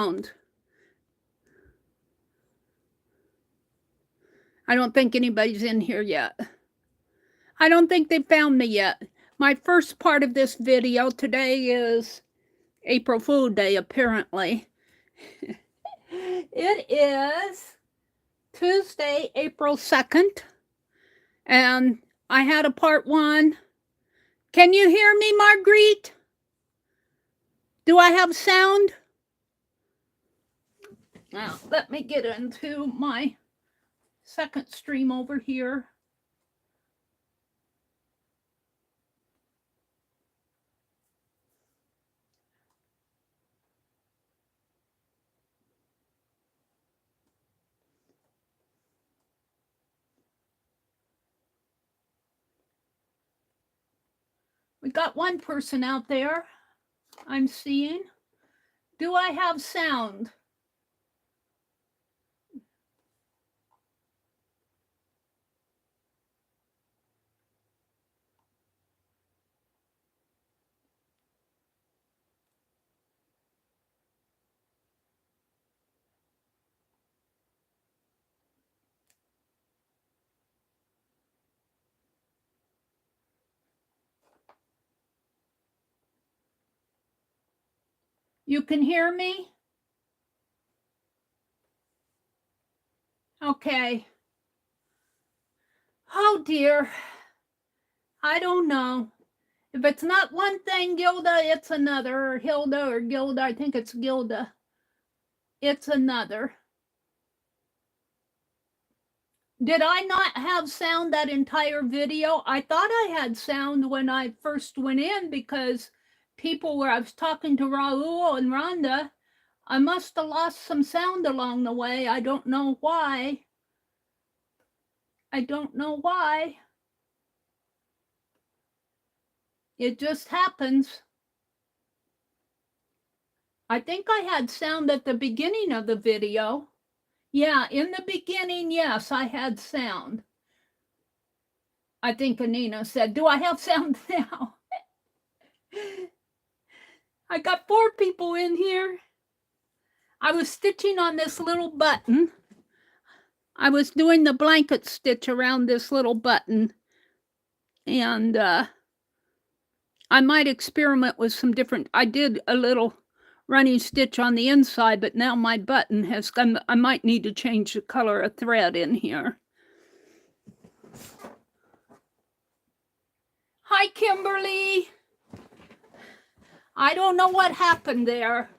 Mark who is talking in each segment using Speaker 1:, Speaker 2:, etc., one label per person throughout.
Speaker 1: sound? I don't think anybody's in here yet. I don't think they found me yet. My first part of this video today is April Fool Day, apparently. It is Tuesday, April 2nd, and I had a part 1. Can you hear me, Marguerite? Do I have sound? Now, let me get into my second stream over here. We got one person out there I'm seeing. Do I have sound? You can hear me? Okay. Oh dear. I don't know. If it's not one thing, Gilda, it's another. Or Hilda or Gilda. I think it's Gilda. It's another. Did I not have sound that entire video? I thought I had sound when I first went in because people where I was talking to Raul and Rhonda, I must have lost some sound along the way. I don't know why. I don't know why. It just happens. I think I had sound at the beginning of the video. Yeah, in the beginning, yes, I had sound. I think Anina said, do I have sound now? I got 4 people in here. I was stitching on this little button. I was doing the blanket stitch around this little button. And I might experiment with some different, I did a little running stitch on the inside, but now my button has come. I might need to change the color of thread in here. Hi, Kimberly. I don't know what happened there.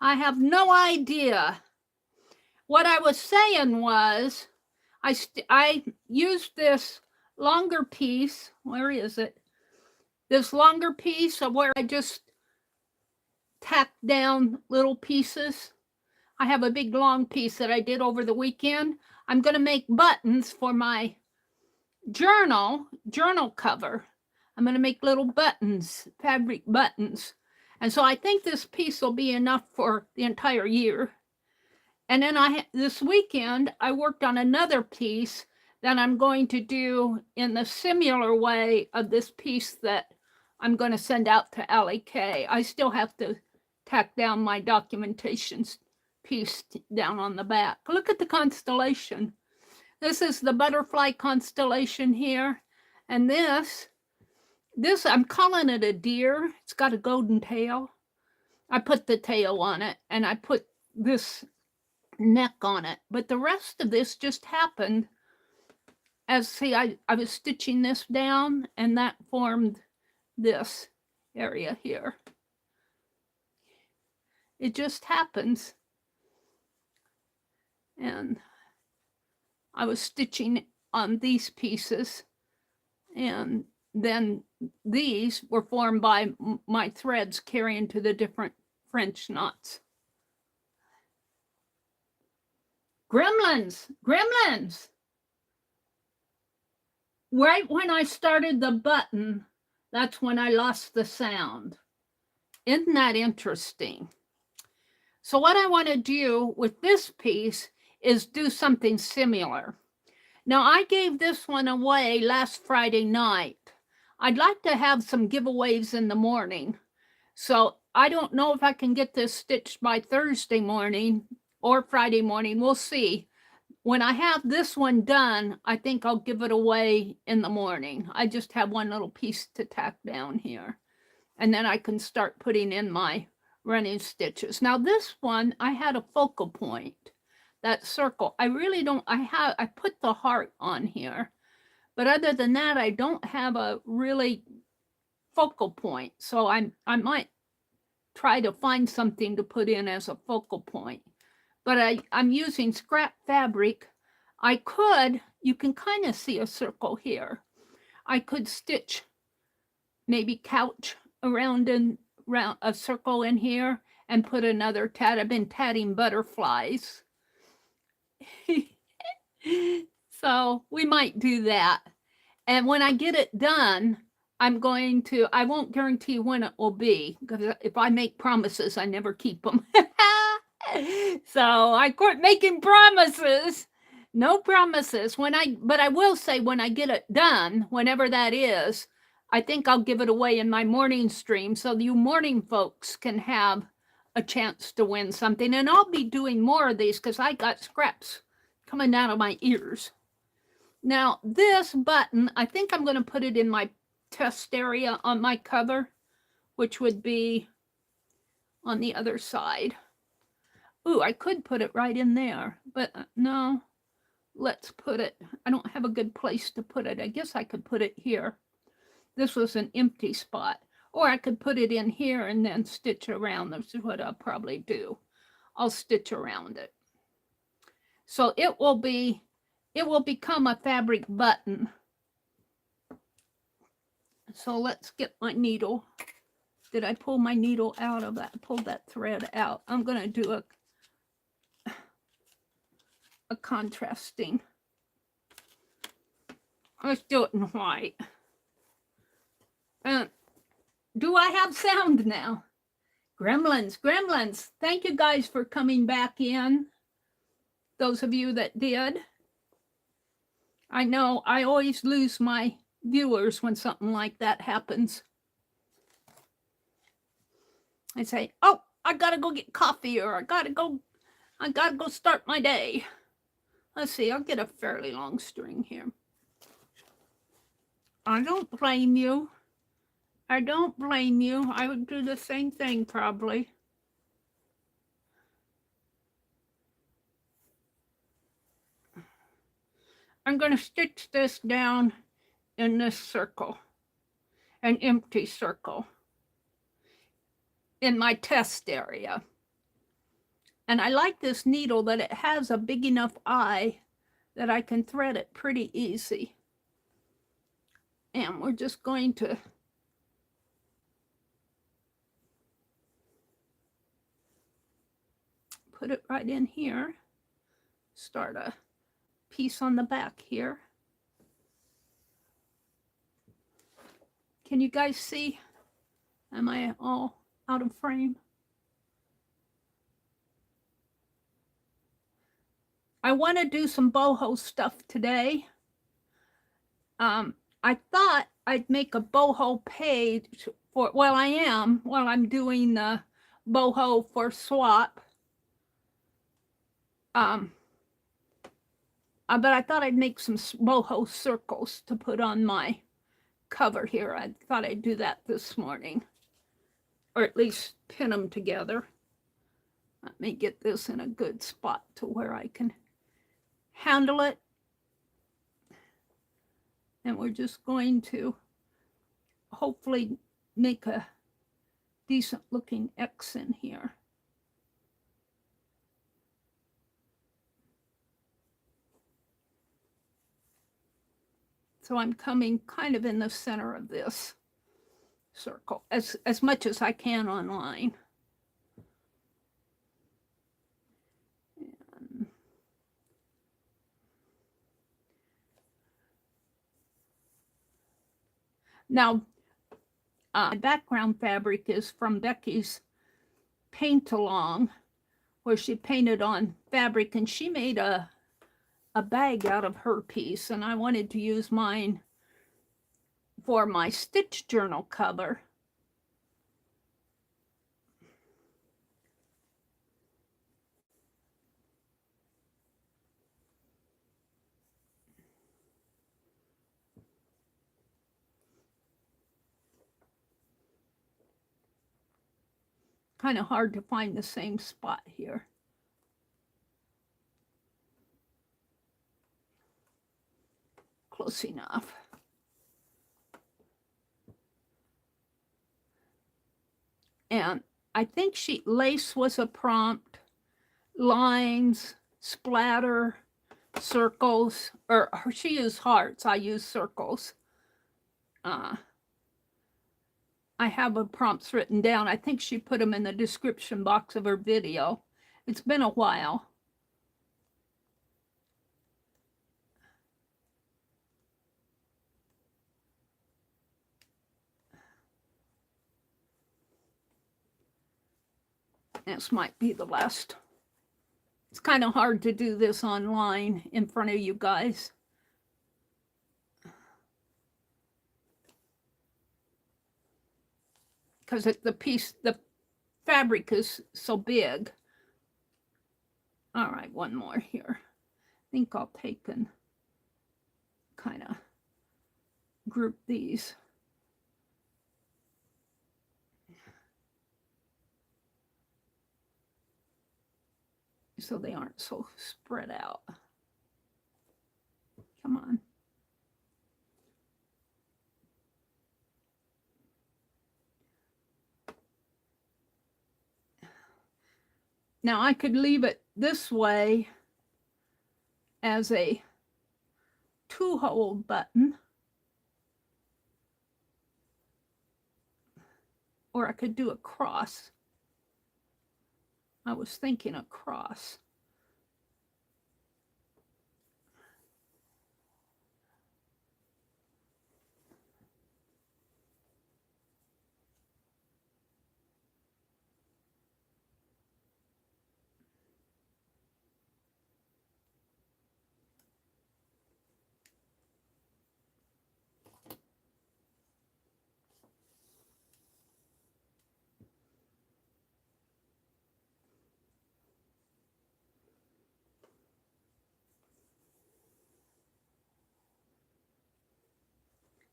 Speaker 1: I have no idea. What I was saying was I used this longer piece. Where is it? This longer piece of where I just tacked down little pieces. I have a big long piece that I did over the weekend. I'm going to make buttons for my journal cover. I'm going to make little buttons, fabric buttons. And so I think this piece will be enough for the entire year. And then this weekend, I worked on another piece that I'm going to do in the similar way of this piece that I'm going to send out to Allie K. I still have to tack down my documentation piece down on the back. Look at the constellation. This is the butterfly constellation here. And this I'm calling it a deer. It's got a golden tail. I put the tail on it and I put this neck on it. But the rest of this just happened as, see, I was stitching this down and that formed this area here. It just happens. And I was stitching on these pieces, and then these were formed by my threads carrying to the different French knots. Gremlins, gremlins. Right when I started the button, that's when I lost the sound. Isn't that interesting? So what I want to do with this piece is do something similar. Now, I gave this one away last Friday night. I'd like to have some giveaways in the morning. So I don't know if I can get this stitched by Thursday morning or Friday morning. We'll see. When I have this one done, I think I'll give it away in the morning. I just have one little piece to tack down here. And then I can start putting in my running stitches. Now this one, I had a focal point, that circle. I really don't, I put the heart on here. But other than that, I don't have a really focal point. So I might try to find something to put in as a focal point. But I'm using scrap fabric. I could, you can kind of see a circle here. I could stitch maybe couch around a circle in here and put another tat. I've been tatting butterflies. So we might do that. And when I get it done, I won't guarantee when it will be, because if I make promises, I never keep them. So I quit making promises. No promises. But I will say when I get it done, whenever that is, I think I'll give it away in my morning stream so you morning folks can have a chance to win something. And I'll be doing more of these because I got scraps coming out of my ears. Now this button, I think I'm going to put it in my test area on my cover, which would be on the other side. Ooh, I could put it right in there, but no, let's put it, I don't have a good place to put it. I guess I could put it here. This was an empty spot. Or I could put it in here and then stitch around. This is what I'll probably do. I'll stitch around it. So it will become a fabric button. So let's get my needle. Did I pull my needle out of that? Pull that thread out. I'm going to do a contrasting. Let's do it in white. Do I have sound now? Gremlins. Thank you guys for coming back in. Those of you that did. I know I always lose my viewers when something like that happens. I say, oh, I gotta go get coffee, or I gotta go start my day. Let's see, I'll get a fairly long string here. I don't blame you. I don't blame you. I would do the same thing probably. I'm going to stitch this down in this circle, an empty circle, in my test area. And I like this needle that it has a big enough eye that I can thread it pretty easy. And we're just going to put it right in here. Start a piece on the back here. Can you guys see? Am I all out of frame? I want to do some boho stuff today. I thought I'd make a boho page for, well, I am, while I'm doing the boho for swap. But I thought I'd make some boho circles to put on my cover here. I thought I'd do that this morning, or at least pin them together. Let me get this in a good spot to where I can handle it. And we're just going to hopefully make a decent looking X in here. So I'm coming kind of in the center of this circle as much as I can online. And now, background fabric is from Becky's Paint Along, where she painted on fabric, and she made a bag out of her piece, and I wanted to use mine for my stitch journal cover. kind of hard to find the same spot here. Close enough. And I think lace was a prompt, lines, splatter, circles, or she used hearts, I use circles. I have her prompts written down. I think she put them in the description box of her video. It's been a while. This might be the last. It's kind of hard to do this online in front of you guys. Because the fabric is so big. All right, one more here. I think I'll take and kind of group these. So they aren't so spread out. Come on. Now I could leave it this way as a 2-hole button, or I could do a cross. I was thinking a cross.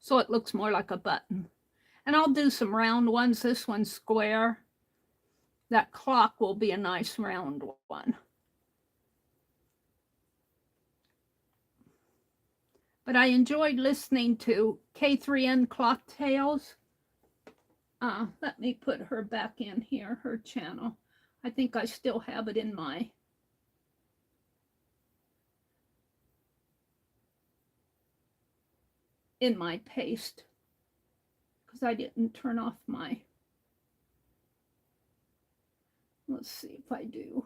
Speaker 1: So it looks more like a button. And I'll do some round ones. This one's square. That clock will be a nice round one. But I enjoyed listening to K3N Clock Tales. Let me put her back in here, her channel. I think I still have it in my paste because I didn't turn off my, let's see if I do.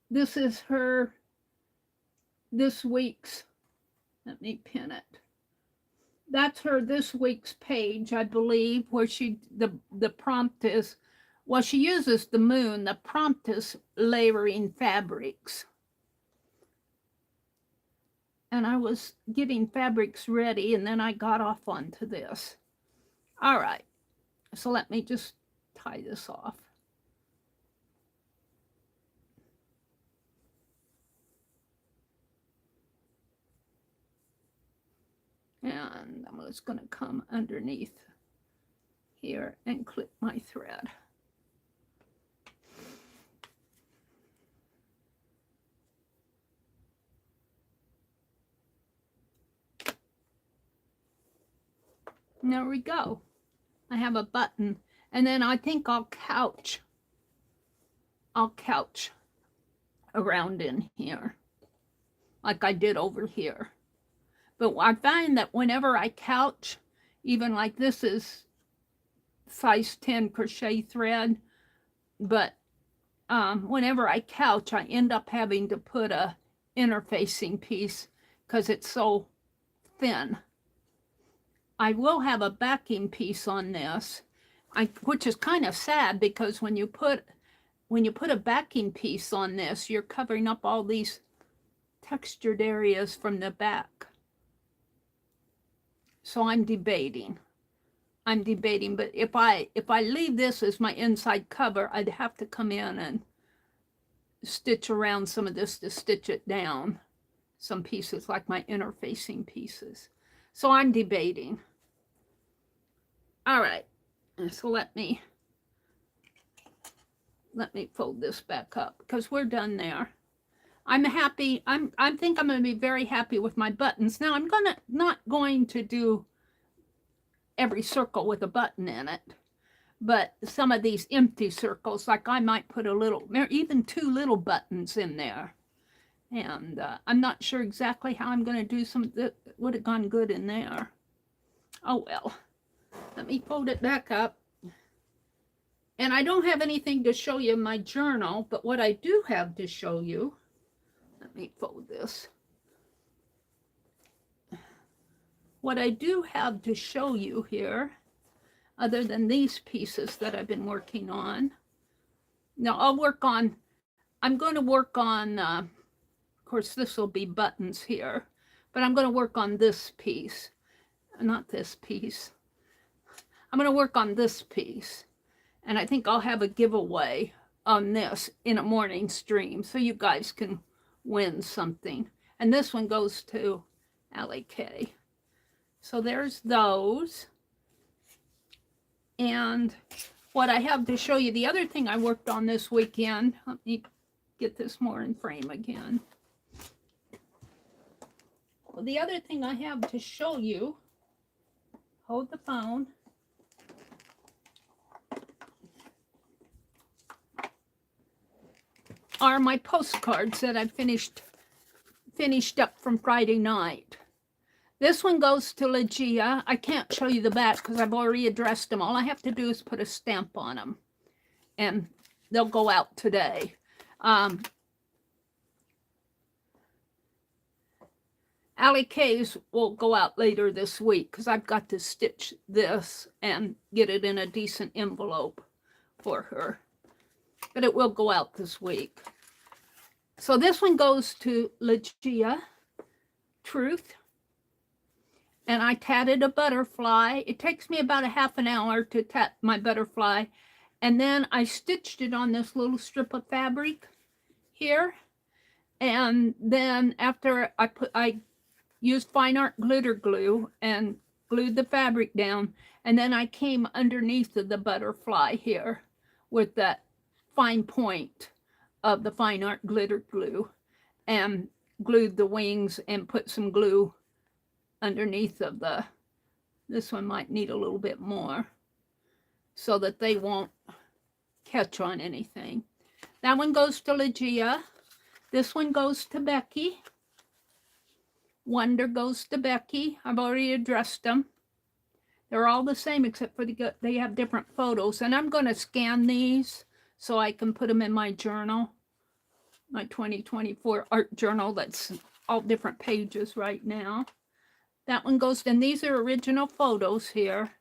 Speaker 1: This is her this week's, let me pin it. That's her this week's page, I believe, where the prompt is, well, she uses the moon. The prompt is layering fabrics. And I was getting fabrics ready, and then I got off onto this. All right, so let me just tie this off. And I'm just going to come underneath here and clip my thread. And there we go. I have a button. And then I think I'll couch around in here like I did over here. But I find that whenever I couch, even like this is size 10 crochet thread, but whenever I couch, I end up having to put a interfacing piece because it's so thin. I will have a backing piece on this, which is kind of sad because when you put a backing piece on this, you're covering up all these textured areas from the back. So I'm debating, but if I leave this as my inside cover, I'd have to come in and stitch around some of this to stitch it down, some pieces like my interfacing pieces. So I'm debating. All right, so let me fold this back up because we're done there. I'm happy. I think I'm going to be very happy with my buttons. Now I'm not going to do every circle with a button in it, but some of these empty circles, like I might put a little, even 2 little buttons in there. And I'm not sure exactly how I'm going to do some that would have gone good in there. Oh well, let me fold it back up. And I don't have anything to show you in my journal, but what I do have to show you, let me fold this. What I do have to show you here, other than these pieces that I've been working on, now I'm going to work on, of course this will be buttons here, but I'm going to work on this piece, not this piece. I'm going to work on this piece, and I think I'll have a giveaway on this in a morning stream so you guys can win something. And this one goes to Allie K. So there's those. And what I have to show you, the other thing I worked on this weekend, let me get this more in frame again. Well, the other thing I have to show you, hold the phone, are my postcards that I finished up from Friday night. This one goes to Legia. I can't show you the back because I've already addressed them. All I have to do is put a stamp on them, and they'll go out today. Allie K's will go out later this week because I've got to stitch this and get it in a decent envelope for her. But it will go out this week. So this one goes to Legia, Truth. And I tatted a butterfly. It takes me about a half an hour to tat my butterfly. And then I stitched it on this little strip of fabric here. And then after I used fine art glitter glue and glued the fabric down. And then I came underneath of the butterfly here with that fine point of the fine art glitter glue and glued the wings and put some glue underneath of this one might need a little bit more so that they won't catch on anything. That one goes to Legia. This one goes to Becky. Wonder goes to Becky. I've already addressed them. They're all the same except for they have different photos. And I'm going to scan these so I can put them in my journal, my 2024 art journal that's all different pages right now. That one goes, and these are original photos here.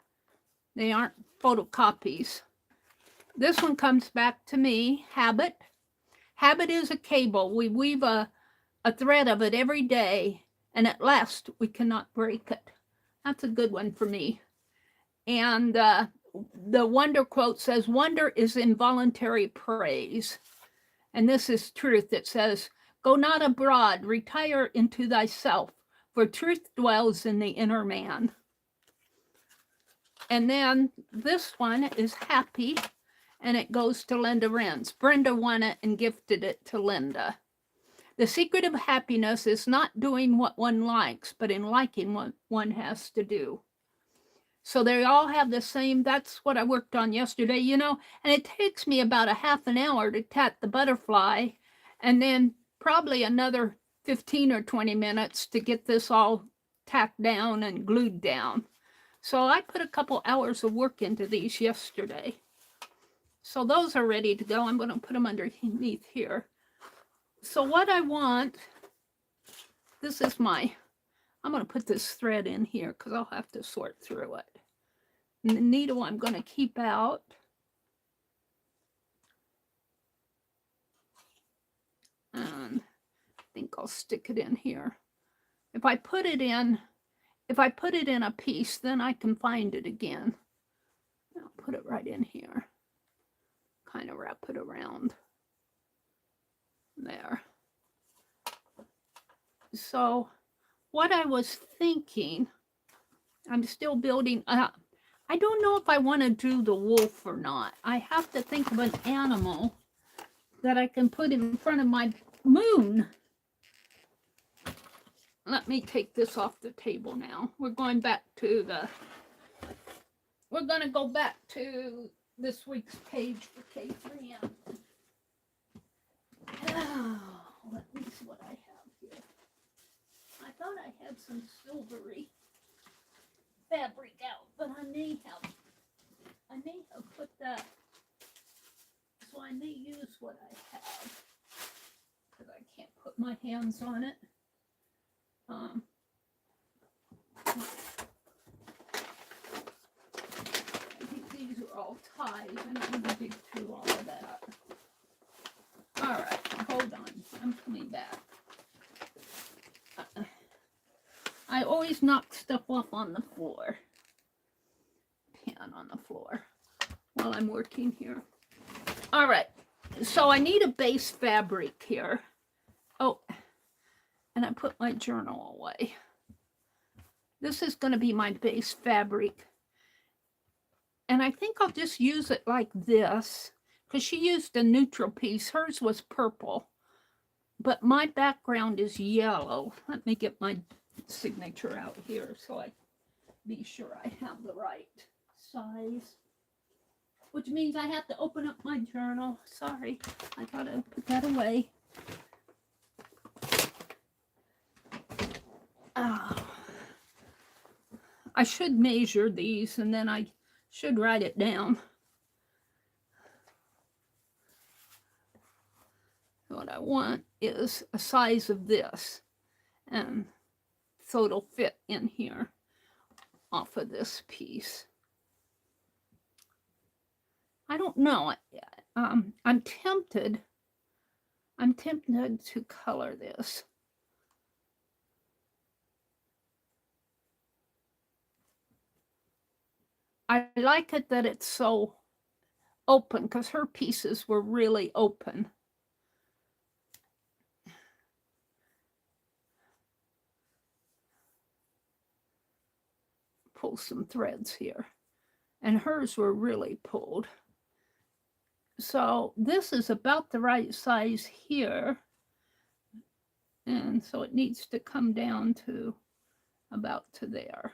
Speaker 1: They aren't photocopies. This one comes back to me, Habit. Habit is a cable. We weave a thread of it every day, and at last we cannot break it. That's a good one for me. And the Wonder quote says, wonder is involuntary praise. And this is Truth. It says, go not abroad, retire into thyself, for truth dwells in the inner man. And then this one is Happy, and it goes to Linda Renz. Brenda won it and gifted it to Linda. The secret of happiness is not doing what one likes, but in liking what one has to do. So they all have the same, that's what I worked on yesterday, you know, and it takes me about a half an hour to tat the butterfly, and then probably another 15 or 20 minutes to get this all tacked down and glued down. So I put a couple hours of work into these yesterday. So those are ready to go. I'm going to put them underneath here. So what I want, this is I'm going to put this thread in here because I'll have to sort through it. And the needle I'm going to keep out. And I think I'll stick it in here. If I put it in a piece, then I can find it again. I'll put it right in here. Kind of wrap it around there. So what I was thinking, I'm still building up. I don't know if I want to do the wolf or not. I have to think of an animal that I can put in front of my moon. Let me take this off the table now. We're going back to the, we're going to go back to this week's page for K3M. Oh, let me see what I have here. I thought I had some silvery fabric out, but I may have put that, so I may use what I have, because I can't put my hands on it. I think these are all ties. I don't want to dig through all of that. All right, hold on. I'm coming back. I always knock stuff off on the floor. Pan on the floor while I'm working here. All right, so I need a base fabric here. Oh, and I put my journal away. This is going to be my base fabric. And I think I'll just use it like this, because she used a neutral piece. Hers was purple, but my background is yellow. Let me get my signature out here so I be sure I have the right size, which means I have to open up my journal. Sorry, I gotta put that away. I should measure these and then I should write it down. What I want is a size of this, and so it'll fit in here off of this piece. I don't know. I'm tempted to color this. I like it that it's so open, because her pieces were really open. Pull some threads here, and hers were really pulled. So this is about the right size here, and so it needs to come down to about to there.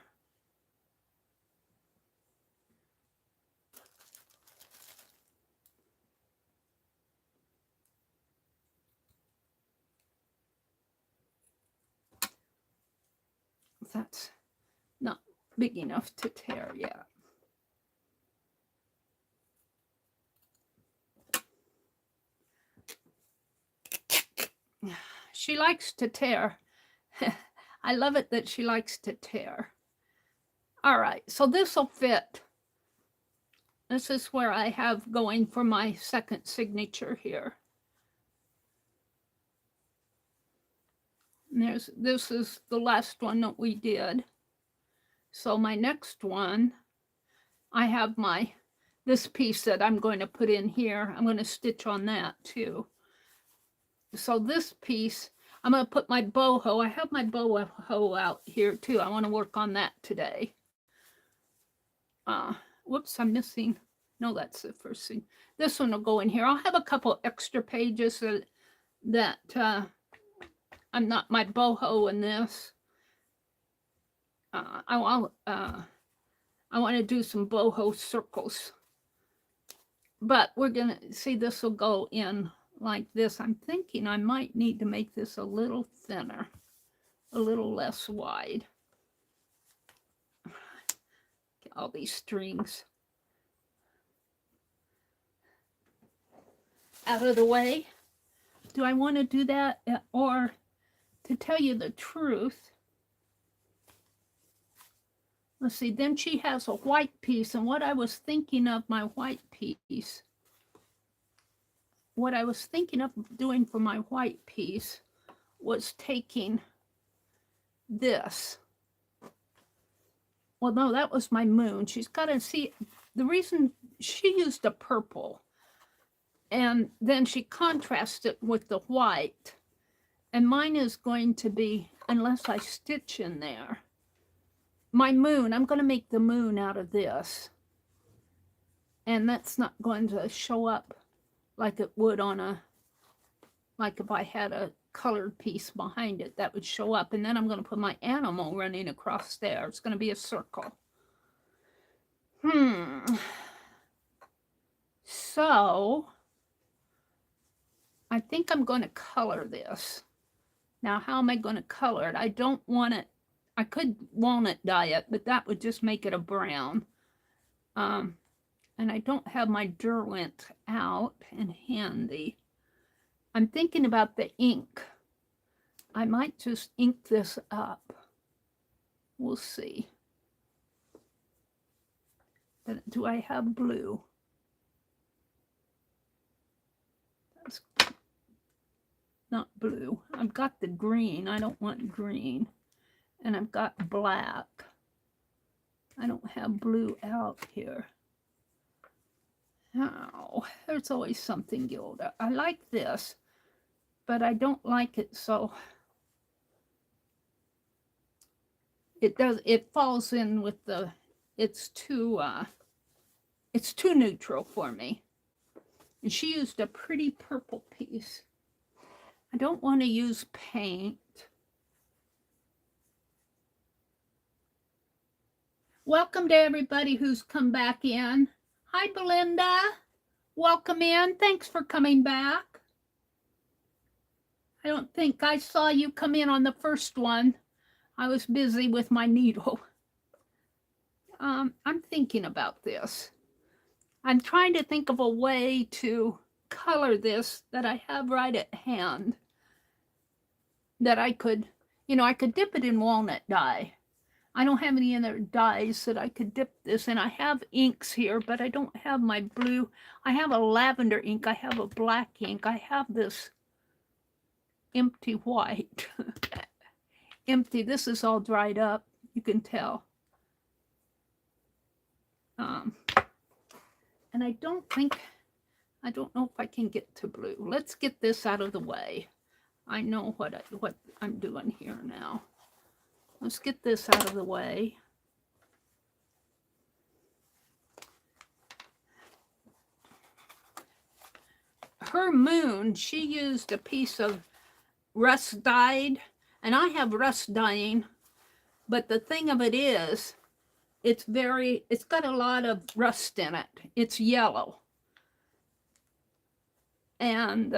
Speaker 1: That's not big enough to tear yet. She likes to tear. I love it that she likes to tear. All right, so this will fit. This is where I have going for my second signature here. And this is the last one that we did. So my next one, I have this piece that I'm going to put in here. I'm going to stitch on that too. So this piece, I'm going to put my boho. I have my boho out here too. I want to work on that today. Whoops, I'm missing. No, that's the first thing. This one will go in here. I'll have a couple extra pages that I'm not my boho in this. I want to do some boho circles, but we're gonna see this will go in like this. I'm thinking I might need to make this a little thinner, a little less wide. Get all these strings out of the way. Do I want to do that, or to tell you the truth? Let's see, then she has a white piece, and what I was thinking of my white piece, what I was thinking of doing for my white piece was taking this. Well, no, that was my moon. She's got to see, the reason she used a purple, and then she contrasted with the white, and mine is going to be, unless I stitch in there, my moon, I'm going to make the moon out of this. And that's not going to show up like it would on a, like if I had a colored piece behind it, that would show up. And then I'm going to put my animal running across there. It's going to be a circle. So I think I'm going to color this. Now, how am I going to color it? I don't want it, I could walnut dye it, but that would just make it a brown. And I don't have my Derwent out and handy. I'm thinking about the ink. I might just ink this up. We'll see. But do I have blue? That's not blue. I've got the green. I don't want green. And I've got black. I don't have blue out here. Oh, there's always something, Gilda. I like this, but I don't like it so. It falls in with the, it's too neutral for me. And she used a pretty purple piece. I don't want to use paint. Welcome to everybody who's come back in. Hi, Belinda. Welcome in. Thanks for coming back. I don't think I saw you come in on the first one. I was busy with my needle. I'm thinking about this. I'm trying to think of a way to color this that I have right at hand. That I could, you know, I could dip it in walnut dye. I don't have any other dyes that I could dip this in. I have inks here, but I don't have my blue. I have a lavender ink. I have a black ink. I have this empty white. Empty. This is all dried up. You can tell. And I don't know if I can get to blue. Let's get this out of the way. I know what I'm doing here now. Let's get this out of the way. Her moon, she used a piece of rust dyed, and I have rust dyeing, but the thing of it is, it's got a lot of rust in it. It's yellow. And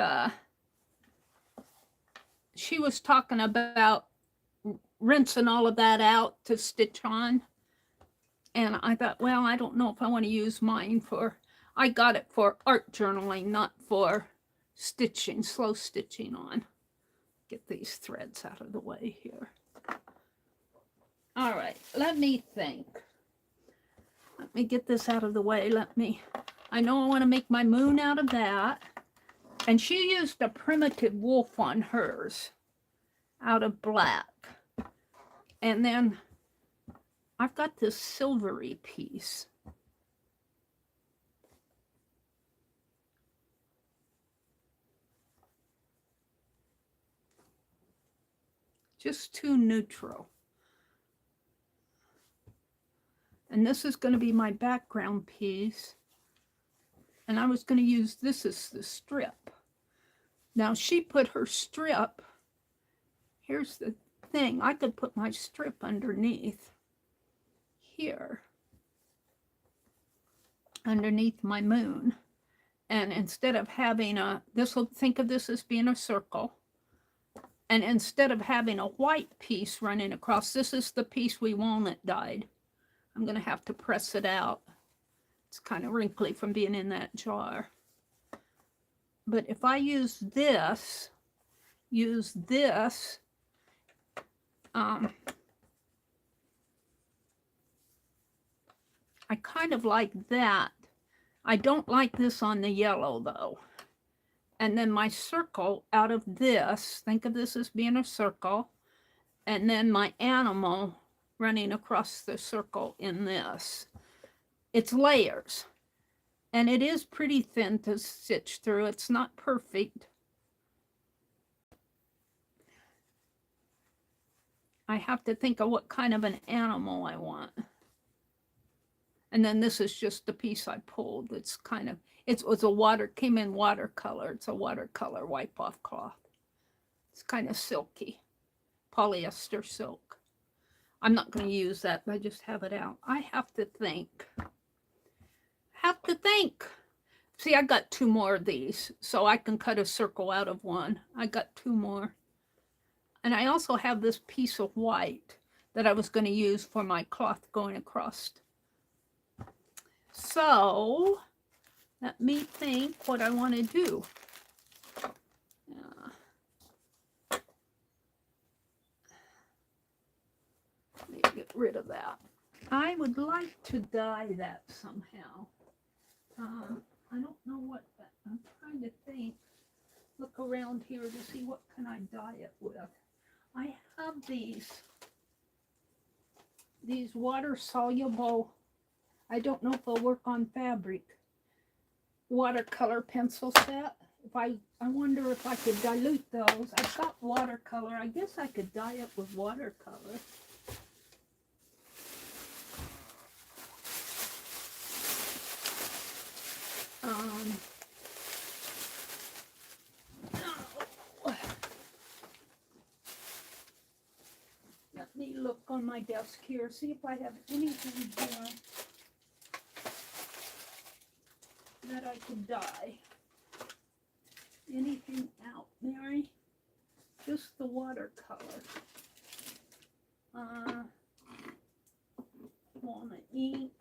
Speaker 1: she was talking about rinsing all of that out to stitch on. And I thought, well, I don't know if I want to use mine for, I got it for art journaling, not for stitching, slow stitching on. Get these threads out of the way here. All right, let me think. Let me get this out of the way. I know I want to make my moon out of that. And she used a primitive wolf on hers out of black. And then I've got this silvery piece. Just too neutral. And this is going to be my background piece. And I was going to use this as the strip. Now she put her strip, here's the thing, I could put my strip underneath here, underneath my moon. And instead of having think of this as being a circle. And instead of having a white piece running across, this is the piece we walnut dyed. I'm going to have to press it out. It's kind of wrinkly from being in that jar. But if I use this, I kind of like that. I don't like this on the yellow though. And then my circle out of this, think of this as being a circle, and then my animal running across the circle in this. It's layers. And it is pretty thin to stitch through. It's not perfect. I have to think of what kind of an animal I want. And then this is just the piece I pulled. It's kind of, it was a came in watercolor. It's a watercolor wipe off cloth. It's kind of silky, polyester silk. I'm not going to use that. I just have it out. I have to think. See, I got 2 more of these, so I can cut a circle out of one. I got 2 more. And I also have this piece of white that I was going to use for my cloth going across. So let me think what I want to do. Let me get rid of that. I would like to dye that somehow. I don't know what that, I'm trying to think. Look around here to see what can I dye it with. I have these water soluble, I don't know if they'll work on fabric, watercolor pencil set. If I wonder if I could dilute those. I've got watercolor. I guess I could dye it with watercolor. Let me look on my desk here, see if I have anything here that I could dye. Anything out, Mary? Just the watercolor. Walnut ink.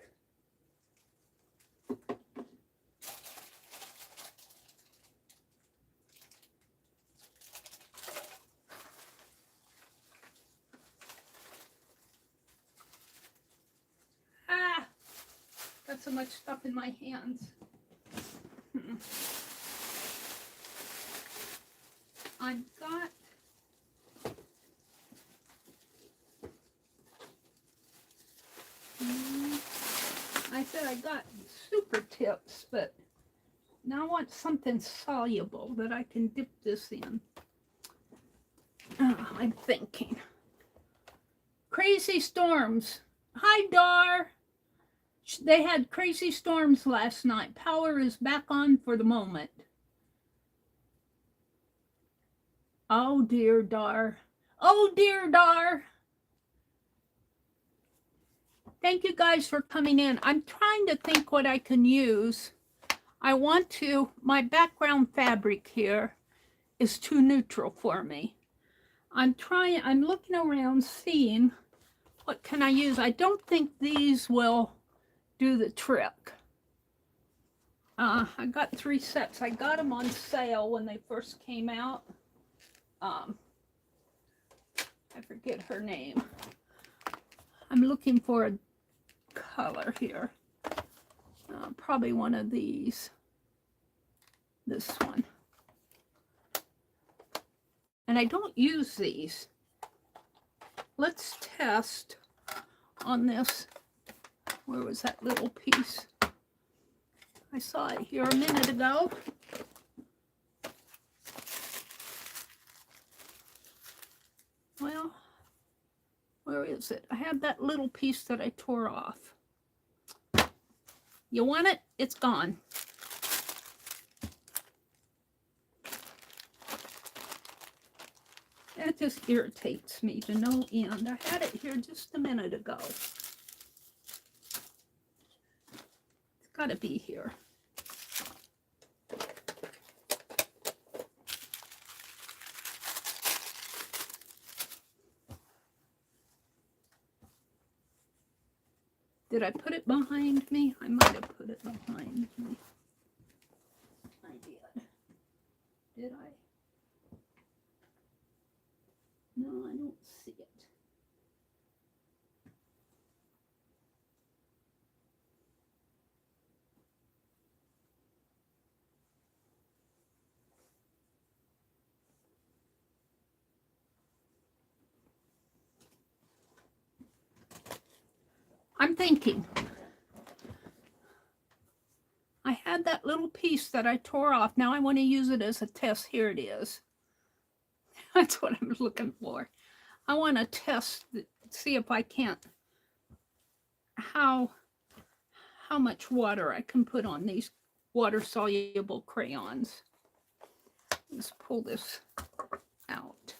Speaker 1: Got so much stuff in my hands. I've got I said I got super tips, but now I want something soluble that I can dip this in. I'm thinking. Crazy storms. Hi, Dar. They had crazy storms last night. Power is back on for the moment. Oh, dear, Dar. Oh, dear, Dar. Thank you guys for coming in. I'm trying to think what I can use. I want to, my background fabric here is too neutral for me. I'm looking around seeing what can I use. I don't think these will do the trick. I got 3 sets. I got them on sale when they first came out. I forget her name. I'm looking for a color here. Probably one of these. This one. And I don't use these. Let's test on this. Where was that little piece? I saw it here a minute ago. Well, where is it? I had that little piece that I tore off. You want it? It's gone. That just irritates me to no end. I had it here just a minute ago. It's got to be here. Did I put it behind me? I might have put it behind me. I did. Did I? No, I don't see it. I'm thinking. I had that little piece that I tore off. Now I want to use it as a test. Here it is. That's what I'm looking for. I want to test, see if I can't, how much water I can put on these water-soluble crayons. Let's pull this out.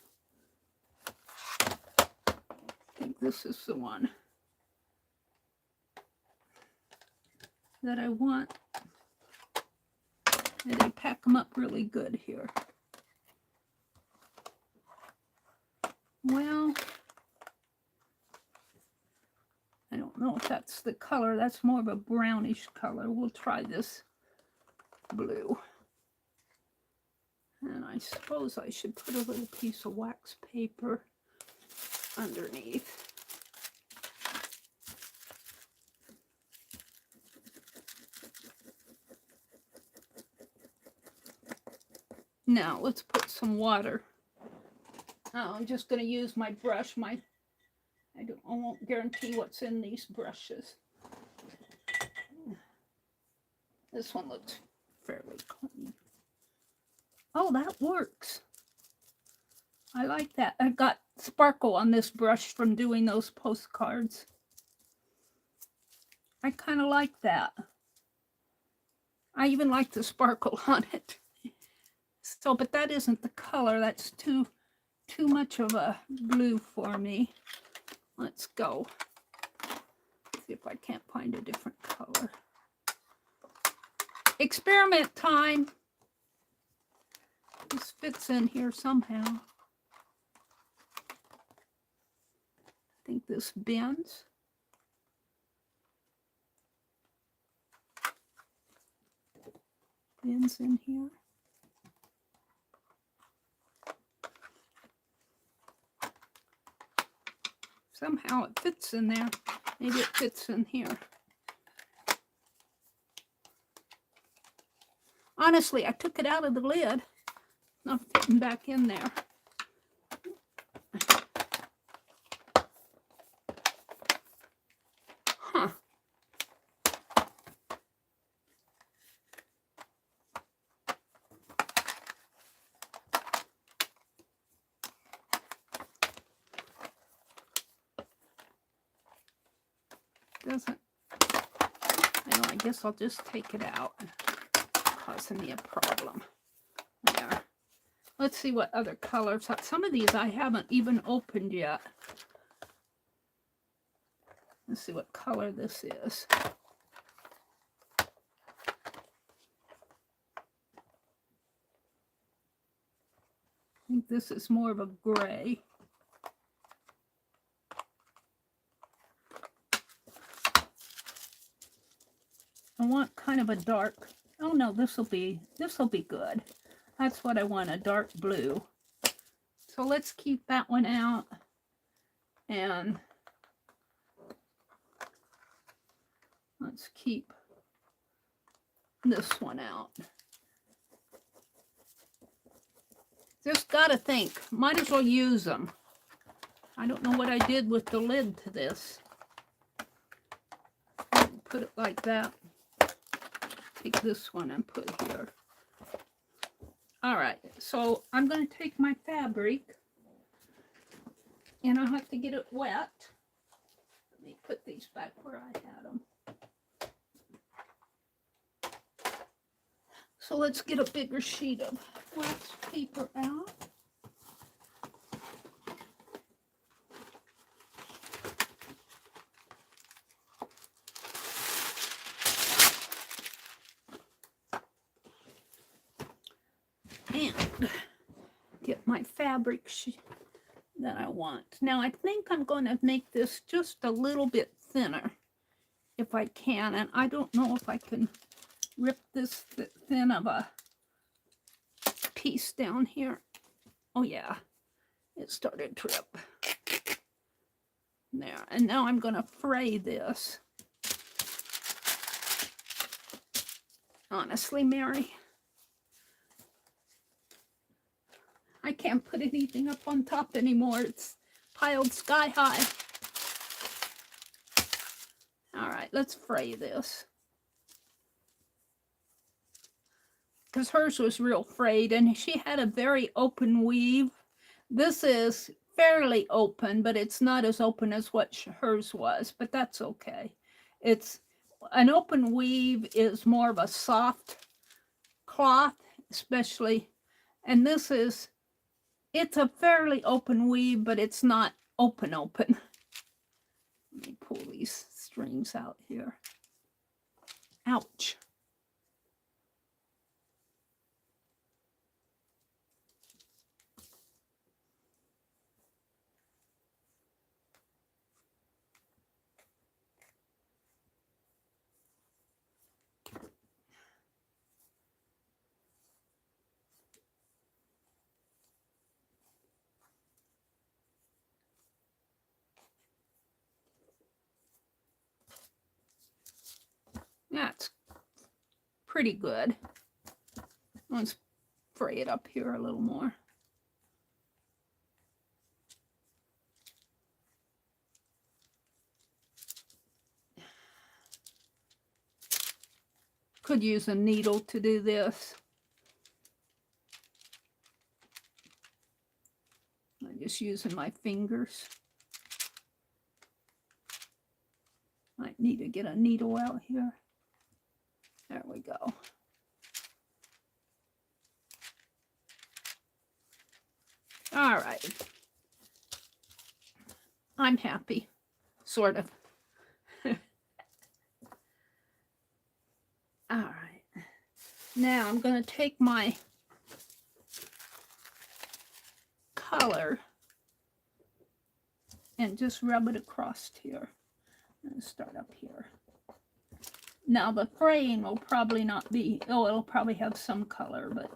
Speaker 1: I think this is the one that I want. And they pack them up really good here. Well, I don't know if that's the color. That's more of a brownish color. We'll try this blue. And I suppose I should put a little piece of wax paper underneath. Now let's put some water. Oh, I'm just going to use my brush. I won't guarantee what's in these brushes. This one looks fairly clean. Oh, that works. I like that. I got sparkle on this brush from doing those postcards. I kind of like that. I even like the sparkle on it. So, but that isn't the color. That's too much of a blue for me. Let's go. See if I can't find a different color. Experiment time. This fits in here somehow. I think this bends. Bends in here. Somehow it fits in there. Maybe it fits in here. Honestly, I took it out of the lid. Not fitting back in there. Huh. Doesn't. I guess I'll just take it out. Causing me a problem. There. Let's see what other colors. Some of these I haven't even opened yet. Let's see what color this is. I think this is more of a gray. I want kind of a dark. Oh no, this will be good. That's what I want, a dark blue. So let's keep that one out. And let's keep this one out. Just gotta think. Might as well use them. I don't know what I did with the lid to this. Put it like that. Take this one and put here. All right, so I'm going to take my fabric and I'll have to get it wet. Let me put these back where I had them. So let's get a bigger sheet of wax paper out. And get my fabric sheet that I want. Now I think I'm going to make this just a little bit thinner if I can, and I don't know if I can rip this thin of a piece down here. Oh yeah, it started to rip. There, and now I'm going to fray this. Honestly, Mary, I can't put anything up on top anymore. It's piled sky high. All right, let's fray this. Because hers was real frayed, and she had a very open weave. This is fairly open, but it's not as open as what hers was, but that's okay. It's an open weave is more of a soft cloth, especially, and this is, it's a fairly open weave, but it's not open. Let me pull these strings out here. Ouch. That's pretty good. Let's fray it up here a little more. Could use a needle to do this. I'm just using my fingers. Might need to get a needle out here. There we go. All right. I'm happy, sort of. All right. Now I'm going to take my color and just rub it across here. And start up here. Now the fraying will probably not be, oh, it'll probably have some color, but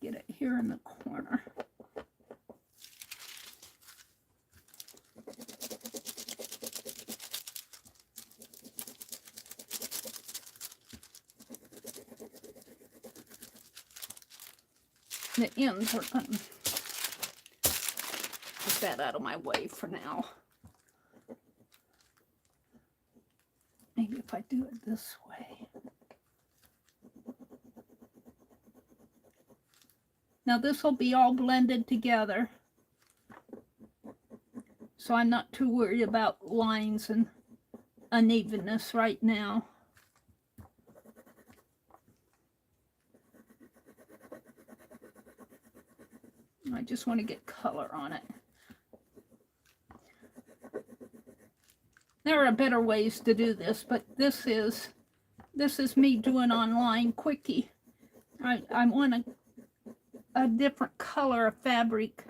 Speaker 1: get it here in the corner. The ends are going to put that out of my way for now. Maybe if I do it this way. Now this will be all blended together, so I'm not too worried about lines and unevenness right now. I just want to get color on it. There are better ways to do this, but this is me doing online quickie. I want a different color of fabric,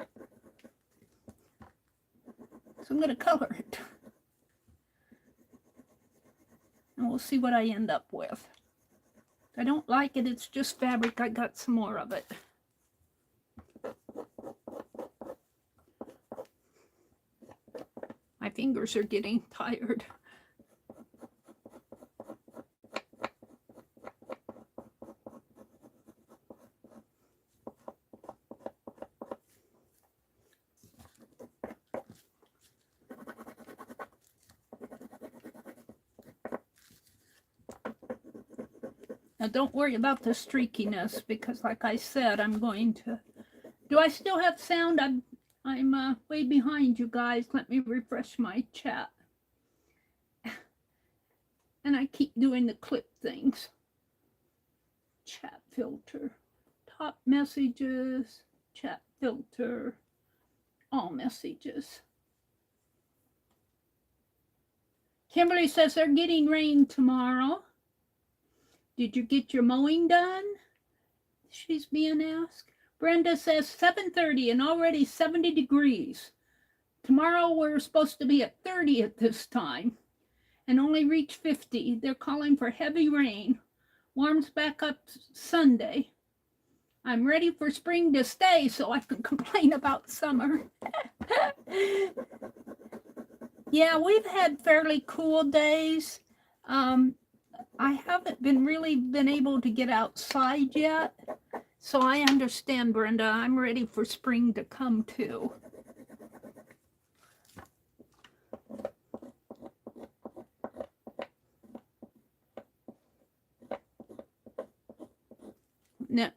Speaker 1: so I'm going to color it. And we'll see what I end up with. If I don't like it, it's just fabric. I got some more of it. My fingers are getting tired. Now don't worry about the streakiness, because like I said, I'm going to... Do I still have sound? I'm way behind you guys. Let me refresh my chat. And I keep doing the clip things. Chat filter. Top messages. Chat filter. All messages. Kimberly says they're getting rain tomorrow. Did you get your mowing done? She's being asked. Brenda says 7:30 and already 70 degrees. Tomorrow we're supposed to be at 30 at this time and only reach 50. They're calling for heavy rain. Warms back up Sunday. I'm ready for spring to stay so I can complain about summer. Yeah, we've had fairly cool days. I haven't really been able to get outside yet. So I understand, Brenda. I'm ready for spring to come too. Now,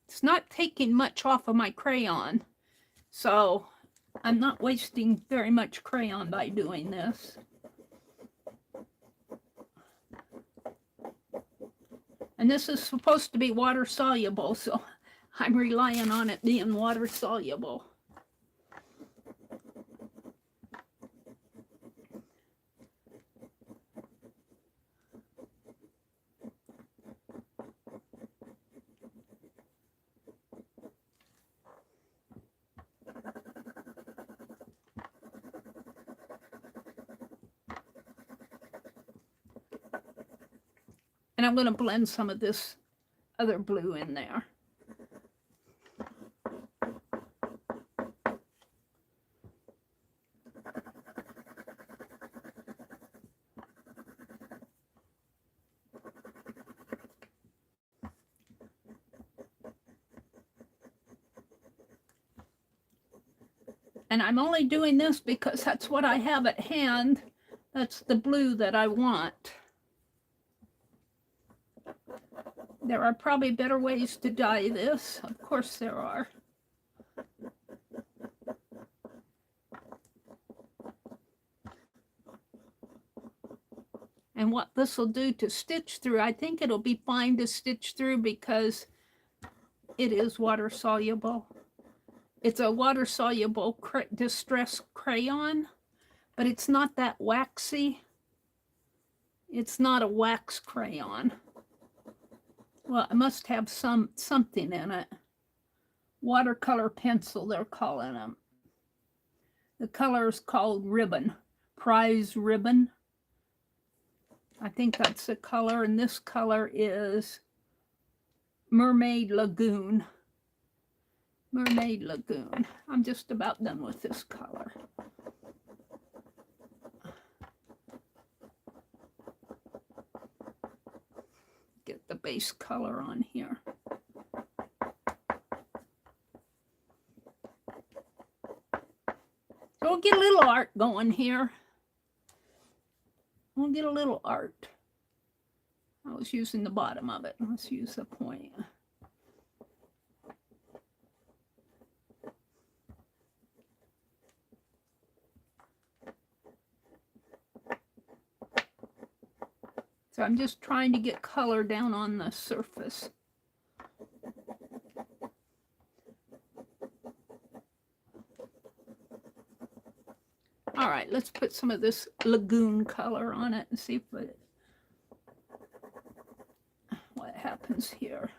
Speaker 1: it's not taking much off of my crayon, so I'm not wasting very much crayon by doing this. And this is supposed to be water soluble, so I'm relying on it being water soluble. And I'm going to blend some of this other blue in there. And I'm only doing this because that's what I have at hand. That's the blue that I want. There are probably better ways to dye this. Of course there are. And what this will do to stitch through, I think it'll be fine to stitch through because it is water soluble. It's a water soluble distress crayon, but it's not that waxy. It's not a wax crayon. Well, it must have something in it. Watercolor pencil, they're calling them. The color is called Ribbon, Prize Ribbon. I think that's the color, and this color is Mermaid Lagoon. Mermaid Lagoon. I'm just about done with this color. Get the base color on here. So we'll get a little art going here. We'll get a little art. I was using the bottom of it. Let's use the point. So I'm just trying to get color down on the surface. All right, let's put some of this lagoon color on it and see what happens here.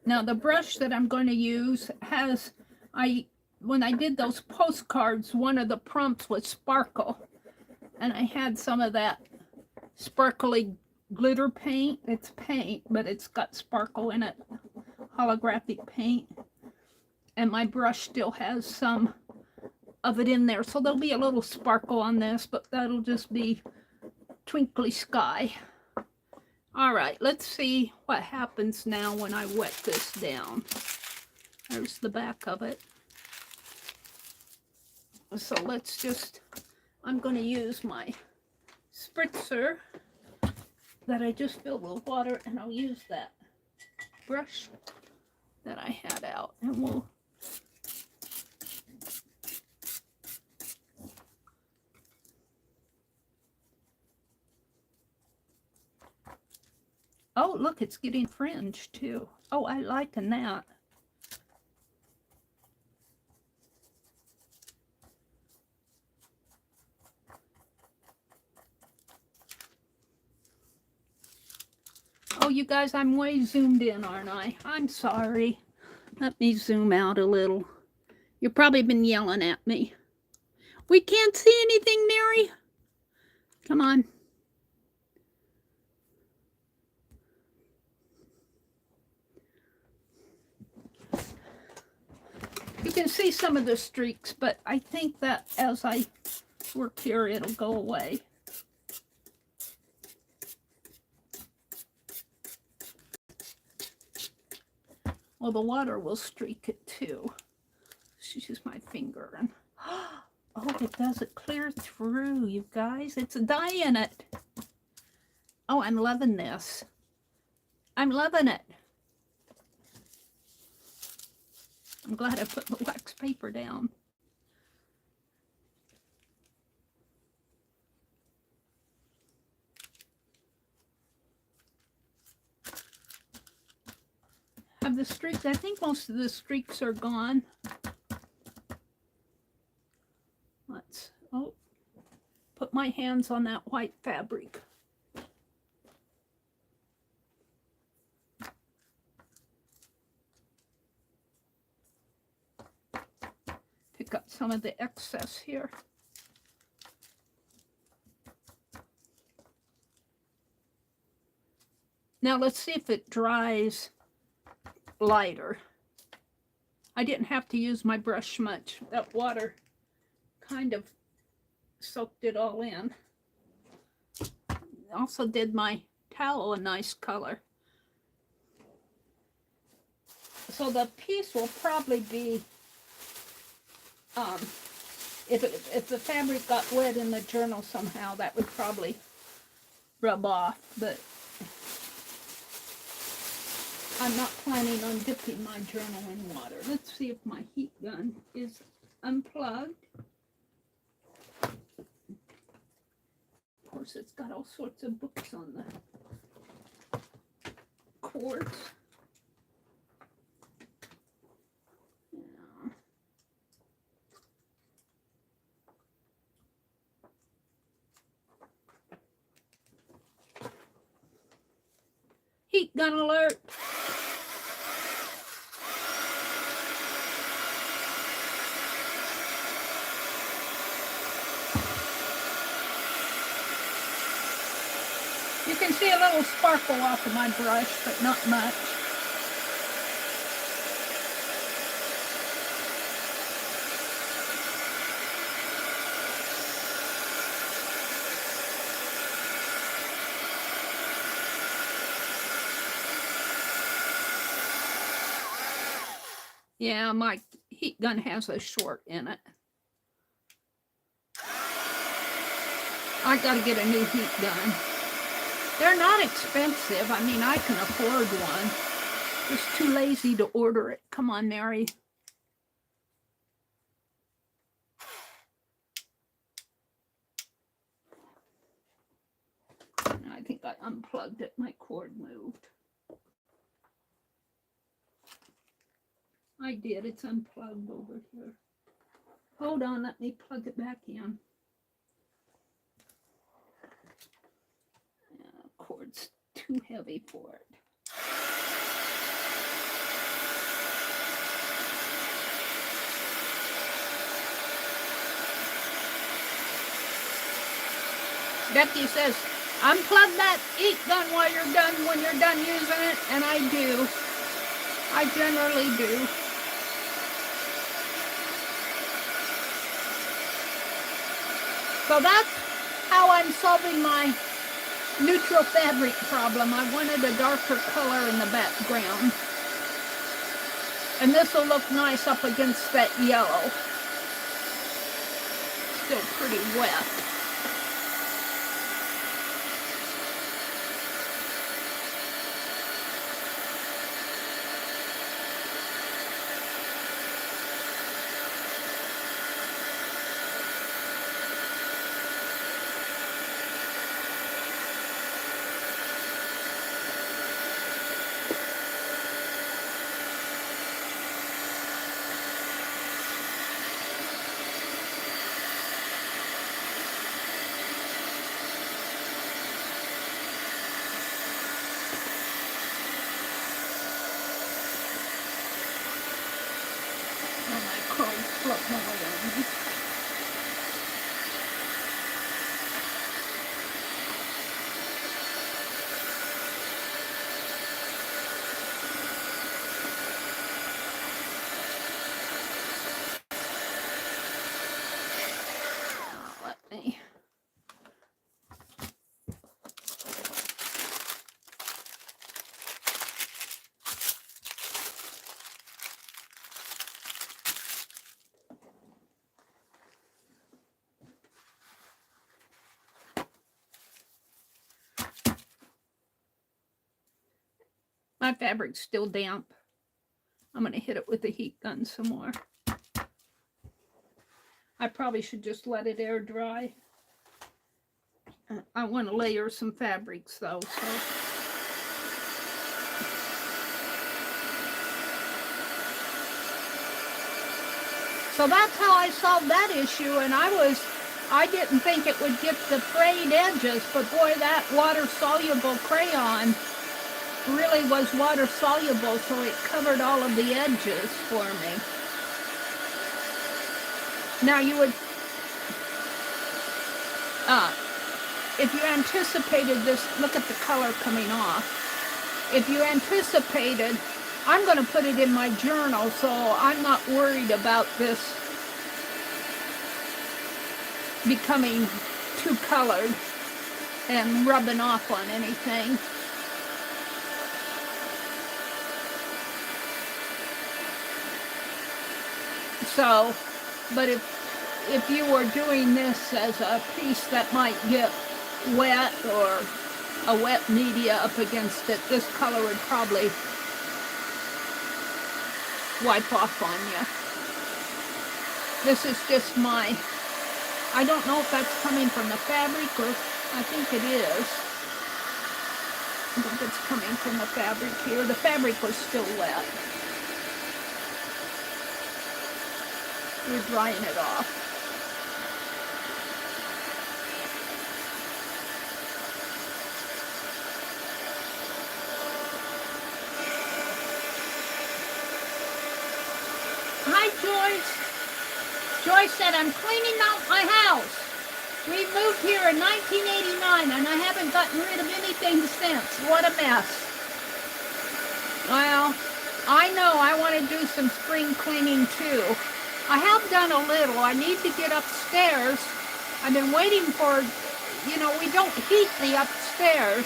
Speaker 1: Now the brush that I'm going to use has, when I did those postcards, one of the prompts was sparkle. And I had some of that sparkly glitter paint. It's paint, but it's got sparkle in it, holographic paint. And my brush still has some of it in there. So there'll be a little sparkle on this, but that'll just be twinkly sky. All right, let's see what happens now when I wet this down. There's the back of it. So let's just, I'm going to use my spritzer that I just filled with water, and I'll use that brush that I had out, and we'll oh, look, it's getting fringe too. Oh, I liking that. Oh, you guys, I'm way zoomed in, aren't I? I'm sorry. Let me zoom out a little. You've probably been yelling at me. We can't see anything, Mary. Come on. see some of the streaks, but I think that as I work here, it'll go away. Well, the water will streak it too. Just use my finger and oh, it does it clear through, you guys. It's a dye in it. Oh, I'm loving this. I'm loving it. I'm glad I put the wax paper down. Have the streaks, I think most of the streaks are gone. Let's, oh, put my hands on that white fabric. Pick up some of the excess here. Now let's see if it dries lighter. I didn't have to use my brush much. That water kind of soaked it all in. Also did my towel a nice color. So the piece will probably be, if the fabric got wet in the journal somehow, that would probably rub off, but I'm not planning on dipping my journal in water. Let's see if my heat gun is unplugged. Of course, it's got all sorts of books on the cords. Yeah. Heat gun alert. You can see a little sparkle off of my brush, but not much. Yeah, my heat gun has a short in it. I gotta get a new heat gun. They're not expensive. I mean, I can afford one. Just too lazy to order it. Come on, Mary. I think I unplugged it. My cord moved. I did. It's unplugged over here. Hold on. Let me plug it back in. Cord's too heavy for it. Becky says, unplug that heat gun while you're done, when you're done using it, and I do. I generally do. So that's how I'm solving my neutral fabric problem. I wanted a darker color in the background. And this will look nice up against that yellow. Still pretty wet. My fabric's still damp. I'm going to hit it with the heat gun some more. I probably should just let it air dry. I want to layer some fabrics though, so that's how I solved that issue, and I didn't think it would get the frayed edges, but boy, that water-soluble crayon really was water-soluble, so it covered all of the edges for me. Now you would, if you anticipated this, look at the color coming off. If you anticipated, I'm going to put it in my journal, so I'm not worried about this becoming too colored and rubbing off on anything. So, but if you were doing this as a piece that might get wet or a wet media up against it, this color would probably wipe off on you. This is just my, I don't know if that's coming from the fabric, or I think it is. I think it's coming from the fabric here. The fabric was still wet. We're drying it off. Hi, Joyce. Joyce said, I'm cleaning out my house. We moved here in 1989 and I haven't gotten rid of anything since. What a mess. Well, I know I want to do some spring cleaning too. I have done a little. I need to get upstairs. I've been waiting for, you know, we don't heat the upstairs.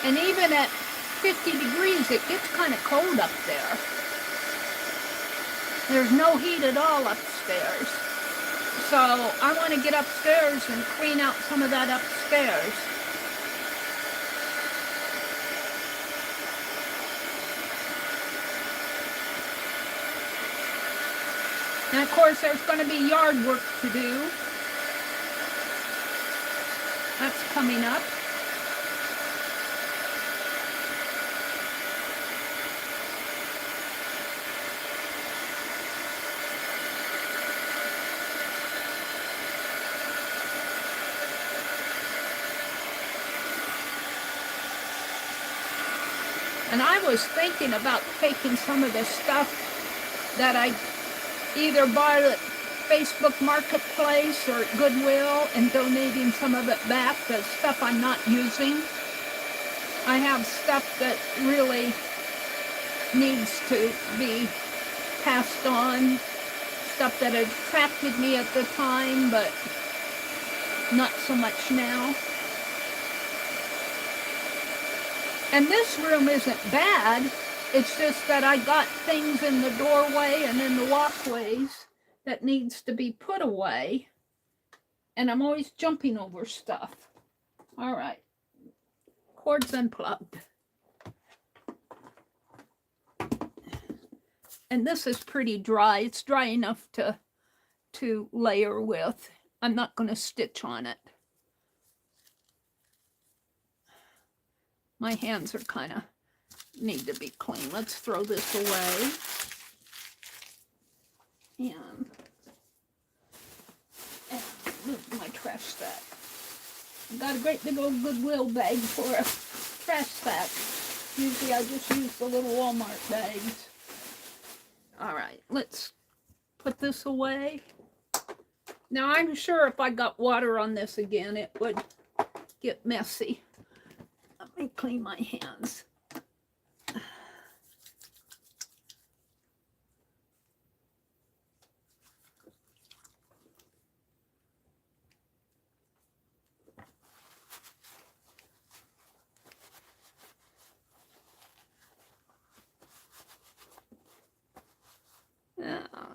Speaker 1: And even at 50 degrees, it gets kind of cold up there. There's no heat at all upstairs. So I want to get upstairs and clean out some of that upstairs. And of course, there's going to be yard work to do. That's coming up. And I was thinking about taking some of the stuff that I either bought at Facebook Marketplace or at Goodwill and donating some of it back, the stuff I'm not using. I have stuff that really needs to be passed on, stuff that attracted me at the time, but not so much now. And this room isn't bad. It's just that I got things in the doorway and in the walkways that needs to be put away. And I'm always jumping over stuff. All right. Cord's unplugged. And this is pretty dry. It's dry enough to layer with. I'm not going to stitch on it. My hands are kind of need to be clean. Let's throw this away. And move my trash sack. I've got a great big old Goodwill bag for a trash sack. Usually I just use the little Walmart bags. All right, let's put this away. Now I'm sure if I got water on this again, it would get messy. Let me clean my hands.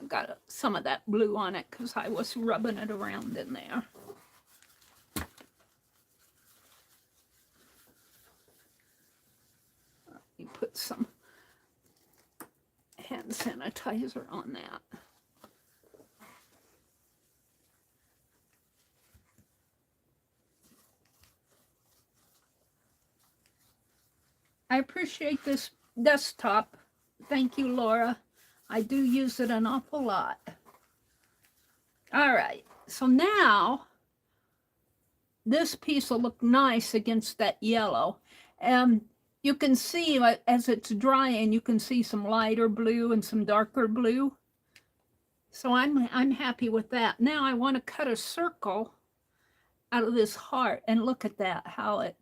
Speaker 1: Got some of that blue on it because I was rubbing it around in there. You put put some hand sanitizer on that. I appreciate this desktop. Thank you, Laura. I do use it an awful lot. All right, so now this piece will look nice against that yellow. And you can see as it's drying, you can see some lighter blue and some darker blue. So I'm happy with that. Now I want to cut a circle out of this heart, and look at that, how it,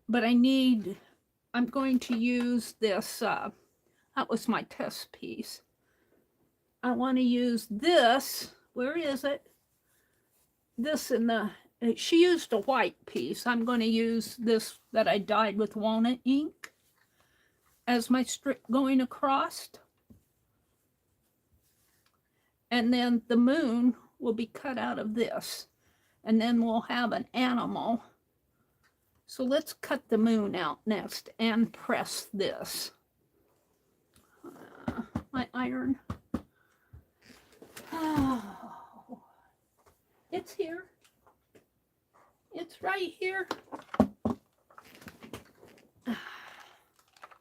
Speaker 1: but I'm going to use this, that was my test piece. I want to use this, where is it? This in the, she used a white piece. I'm going to use this that I dyed with walnut ink as my strip going across. And then the moon will be cut out of this. And then we'll have an animal. So let's cut the moon out next and press this. My iron. Oh, it's here. It's right here.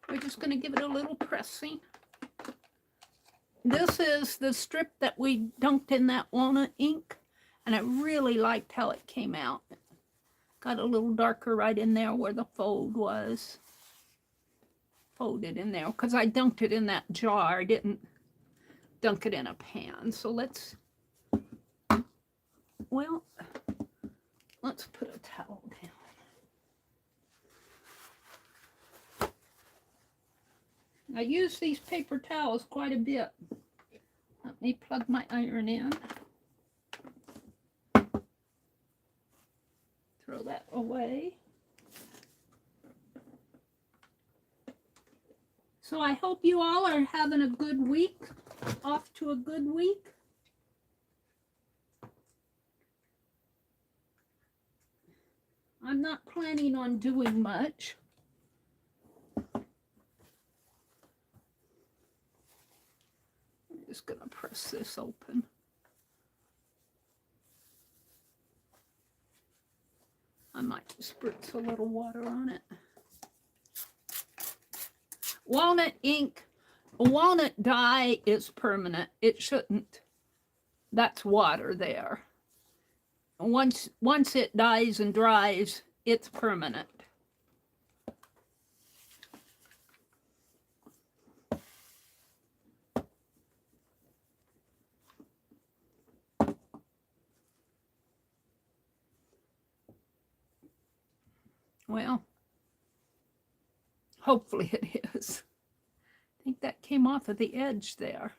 Speaker 1: We're just going to give it a little pressing. This is the strip that we dunked in that walnut ink, and I really liked how it came out. Got a little darker right in there where the fold was. Folded in there, because I dunked it in that jar. I didn't dunk it in a pan. So let's put a towel down. I use these paper towels quite a bit. Let me plug my iron in. Throw that away. So I hope you all are having a good week, off to a good week. I'm not planning on doing much. I'm just going to press this open. I might spritz a little water on it. Walnut ink, walnut dye is permanent. It shouldn't. That's water there. Once it dyes and dries, it's permanent. Well, hopefully it is. I think that came off of the edge there.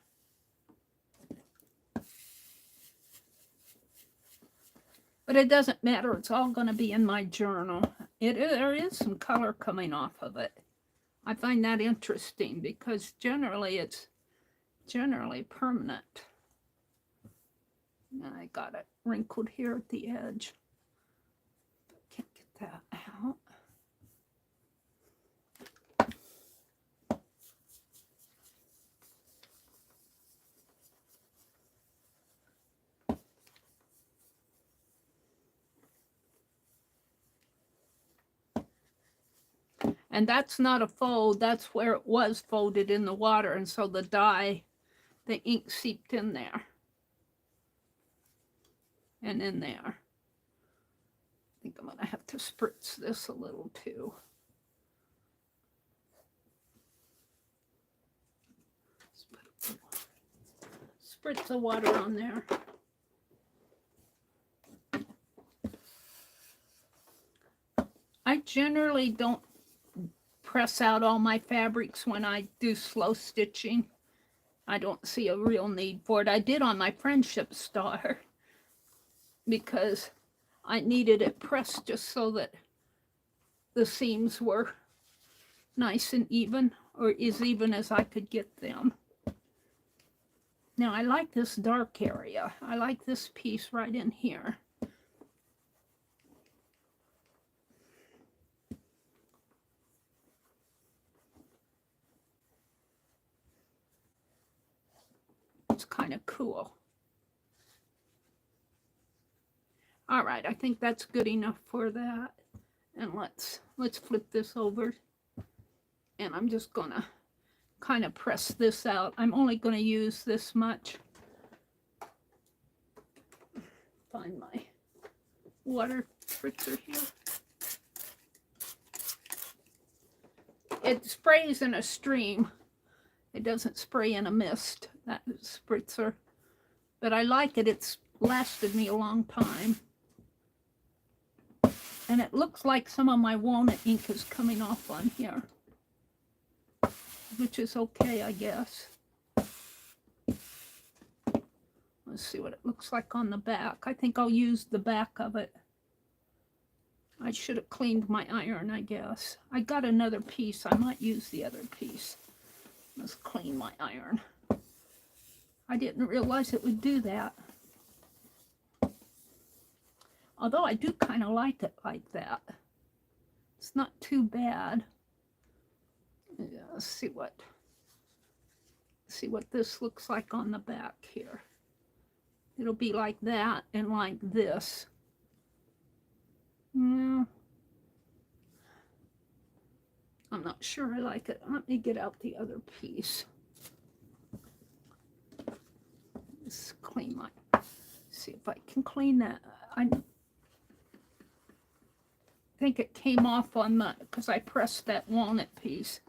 Speaker 1: But it doesn't matter. It's all going to be in my journal. There is some color coming off of it. I find that interesting because generally it's permanent. And I got it wrinkled here at the edge. Can't get that out. And that's not a fold, that's where it was folded in the water. And so the dye, the ink seeped in there. And in there. I think I'm gonna have to spritz this a little too. Spritz the water on there. I generally don't press out all my fabrics when I do slow stitching. I don't see a real need for it. I did on my friendship star because I needed it pressed just so that the seams were nice and even, or as even as I could get them. Now I like this dark area. I like this piece right in here. was kind of cool. All right, I think that's good enough for that. And let's flip this over. And I'm just gonna kind of press this out. I'm only gonna use this much. Find my water spritzer here. It sprays in a stream. It doesn't spray in a mist, that spritzer. But I like it. It's lasted me a long time. And it looks like some of my walnut ink is coming off on here, which is okay, I guess. Let's see what it looks like on the back. I think I'll use the back of it. I should have cleaned my iron, I guess. I got another piece. I might use the other piece. Let's clean my iron. I didn't realize it would do that. Although I do kind of like it like that. It's not too bad. Yeah, let's see what this looks like on the back here. It'll be like that and like this. Yeah. I'm not sure I like it. Let me get out the other piece. Let's clean my, see if I can clean that. I think it came off on the, because I pressed that walnut piece.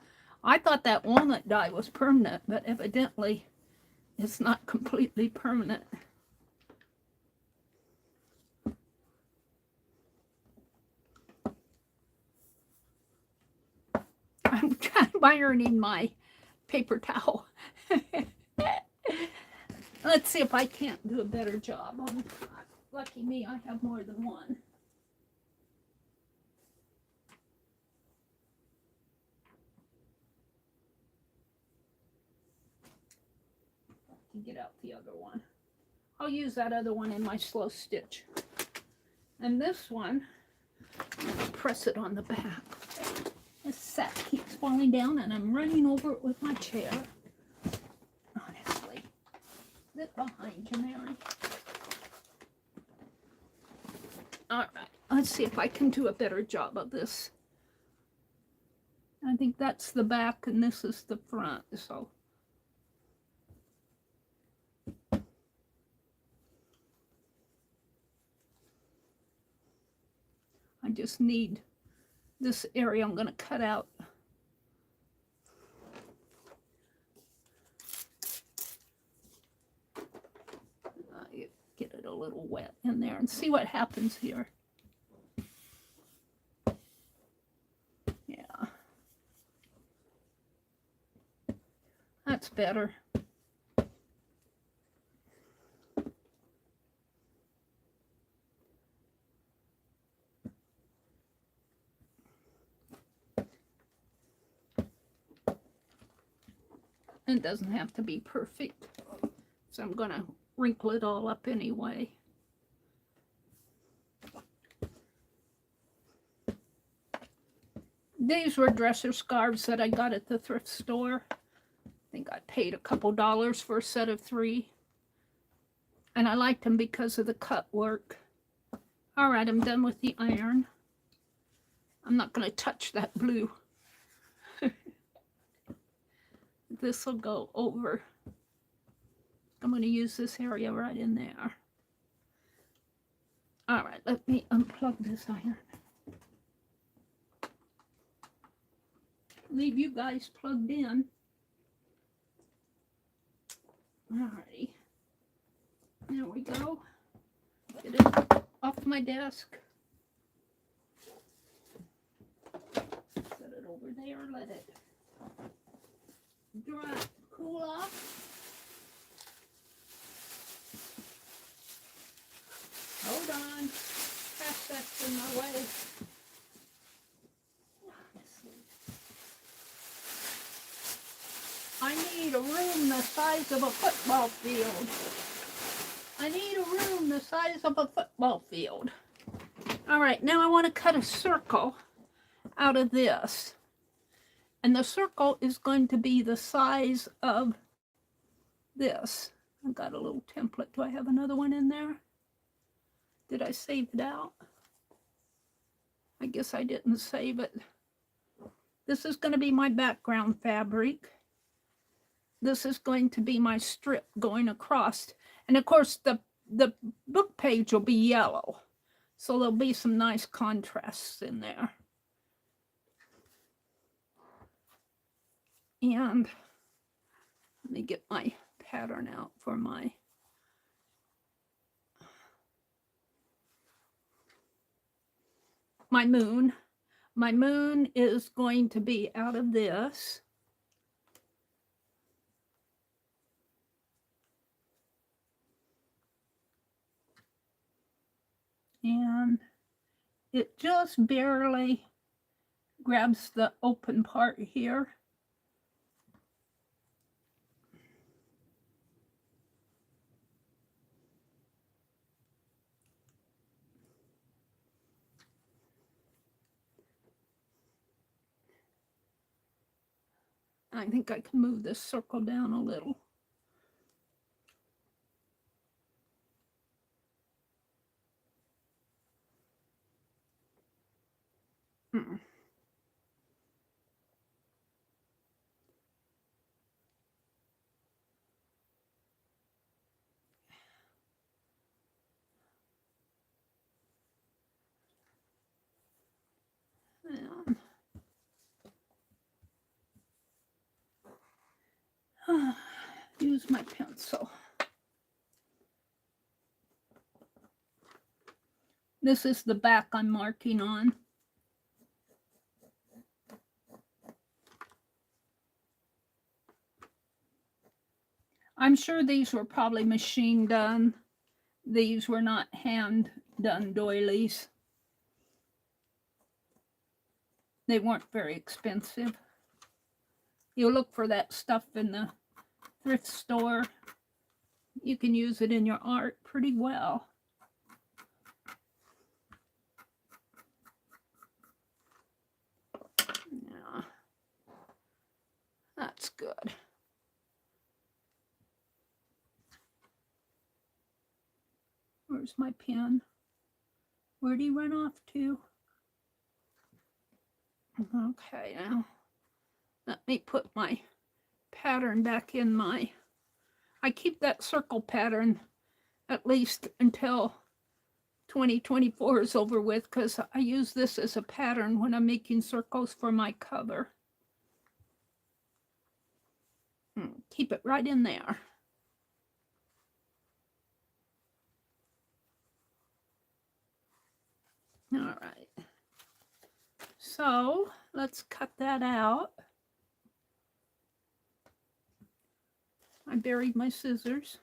Speaker 1: I thought that walnut dye was permanent, but evidently it's not completely permanent. I'm kind of ironing my paper towel. Let's see if I can't do a better job. Lucky me, I have more than one. I can get out the other one. I'll use that other one in my slow stitch. And this one, I'm going to press it on the back. This sack keeps falling down and I'm running over it with my chair. Honestly. Get behind you, Mary. Alright, let's see if I can do a better job of this. I think that's the back and this is the front, so. I just need this area I'm going to cut out. Get it a little wet in there and see what happens here. Yeah. That's better. It doesn't have to be perfect, so I'm going to wrinkle it all up anyway. These were dresser scarves that I got at the thrift store. I think I paid a couple dollars for a set of 3. And I liked them because of the cut work. All right, I'm done with the iron. I'm not going to touch that blue. This will go over. I'm going to use this area right in there. All right, let me unplug this iron. Leave you guys plugged in. All righty. There we go. Get it off my desk. Set it over there. Let it dry, cool off. Hold on. Pass that's in my way. I need a room the size of a football field. I need a room the size of a football field. All right, now I want to cut a circle out of this. And the circle is going to be the size of this. I got a little template. Do I have another one in there? Did I save it out? I guess I didn't save it. This is going to be my background fabric. This is going to be my strip going across. And of course, the book page will be yellow. So there'll be some nice contrasts in there. And let me get my pattern out for my moon. My moon is going to be out of this. And it just barely grabs the open part here. I think I can move this circle down a little. Use my pencil. This is the back I'm marking on. I'm sure these were probably machine done. These were not hand done doilies. They weren't very expensive. You look for that stuff in the thrift store. You can use it in your art pretty well. Yeah, that's good. Where's my pen? Where'd he run off to? Okay, now let me put my pattern back in my... I keep that circle pattern at least until 2024 is over with, because I use this as a pattern when I'm making circles for my cover. Keep it right in there. All right. So let's cut that out. I buried my scissors.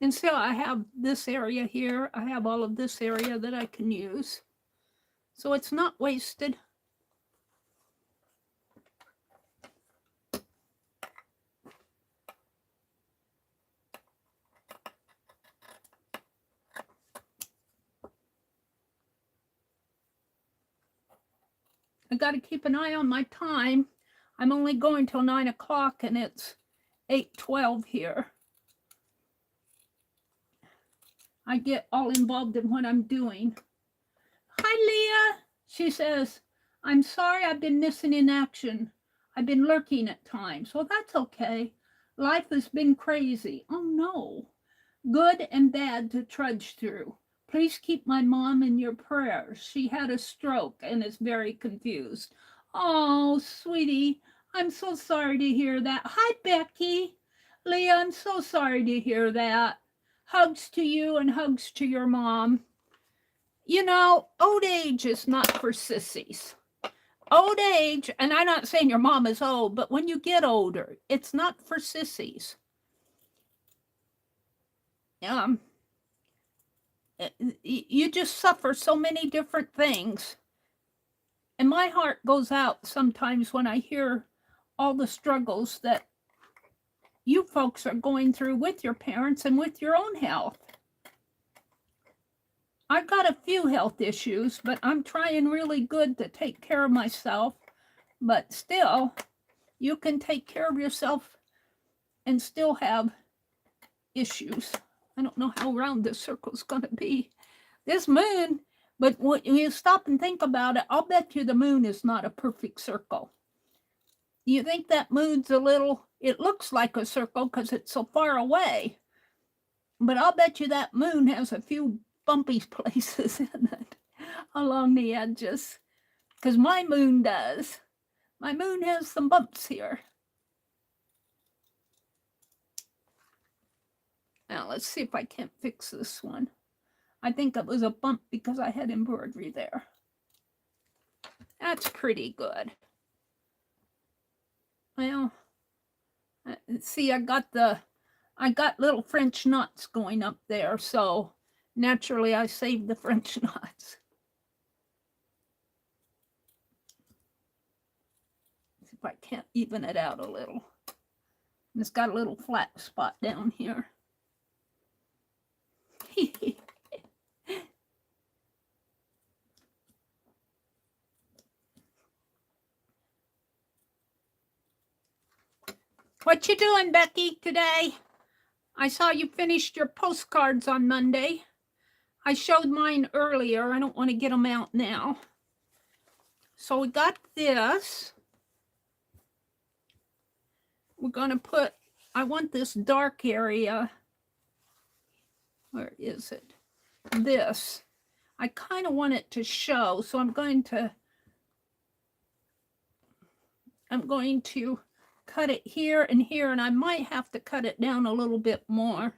Speaker 1: And so I have this area here. I have all of this area that I can use. So it's not wasted. I got to keep an eye on my time. I'm only going till 9 o'clock and it's 8:12 here. I get all involved in what I'm doing. Hi, Leah. She says, I'm sorry I've been missing in action. I've been lurking at times. Well, that's okay. Life has been crazy. Oh, no. Good and bad to trudge through. Please keep my mom in your prayers. She had a stroke and is very confused. Oh, sweetie, I'm so sorry to hear that. Hi, Becky. Leah, I'm so sorry to hear that. Hugs to you and hugs to your mom. You know, old age is not for sissies. Old age, and I'm not saying your mom is old, but when you get older, it's not for sissies. You just suffer so many different things. And my heart goes out sometimes when I hear all the struggles that you folks are going through with your parents and with your own health. I've got a few health issues, but I'm trying really good to take care of myself. But still, you can take care of yourself and still have issues. I don't know how round this circle is going to be. This moon, but when you stop and think about it, I'll bet you the moon is not a perfect circle. You think that moon's a little, it looks like a circle because it's so far away. But I'll bet you that moon has a few bumpy places in it along the edges. Because my moon does. My moon has some bumps here. Now let's see if I can't fix this one. I think it was a bump because I had embroidery there. That's pretty good. Well, see, I got little French knots going up there, so naturally I saved the French knots. See if I can't even it out a little. It's got a little flat spot down here. What you doing, Becky, today? I saw you finished your postcards on Monday. I showed mine earlier. I don't want to get them out now. So we got this. We're going to put, I want this dark area. Where is it? This. I kind of want it to show, so I'm going to cut it here, and I might have to cut it down a little bit more.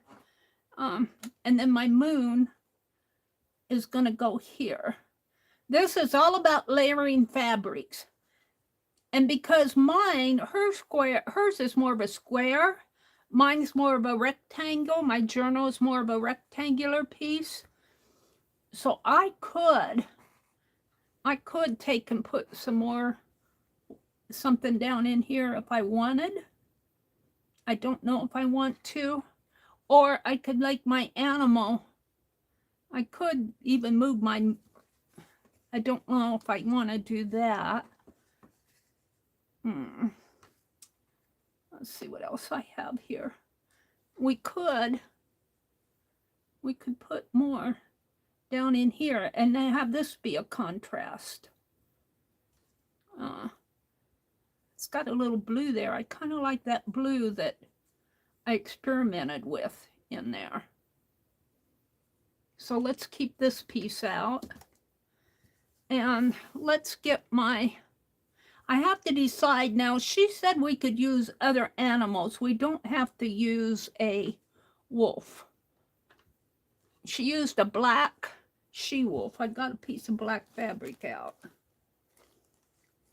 Speaker 1: And then my moon is going to go here. This is all about layering fabrics. And because mine, hers is more of a square, mine's more of a rectangle, my journal is more of a rectangular piece. So I could take and put something down in here if I wanted. I don't know if I want to. Or I could, like my animal, I could even move my, I don't know if I want to do that. Let's see what else I have here. We could put more down in here and then have this be a contrast. It's got a little blue there. I kind of like that blue that I experimented with in there. So let's keep this piece out. And let's get my, I have to decide now. She said we could use other animals. We don't have to use a wolf. She used a black she-wolf. I got a piece of black fabric out.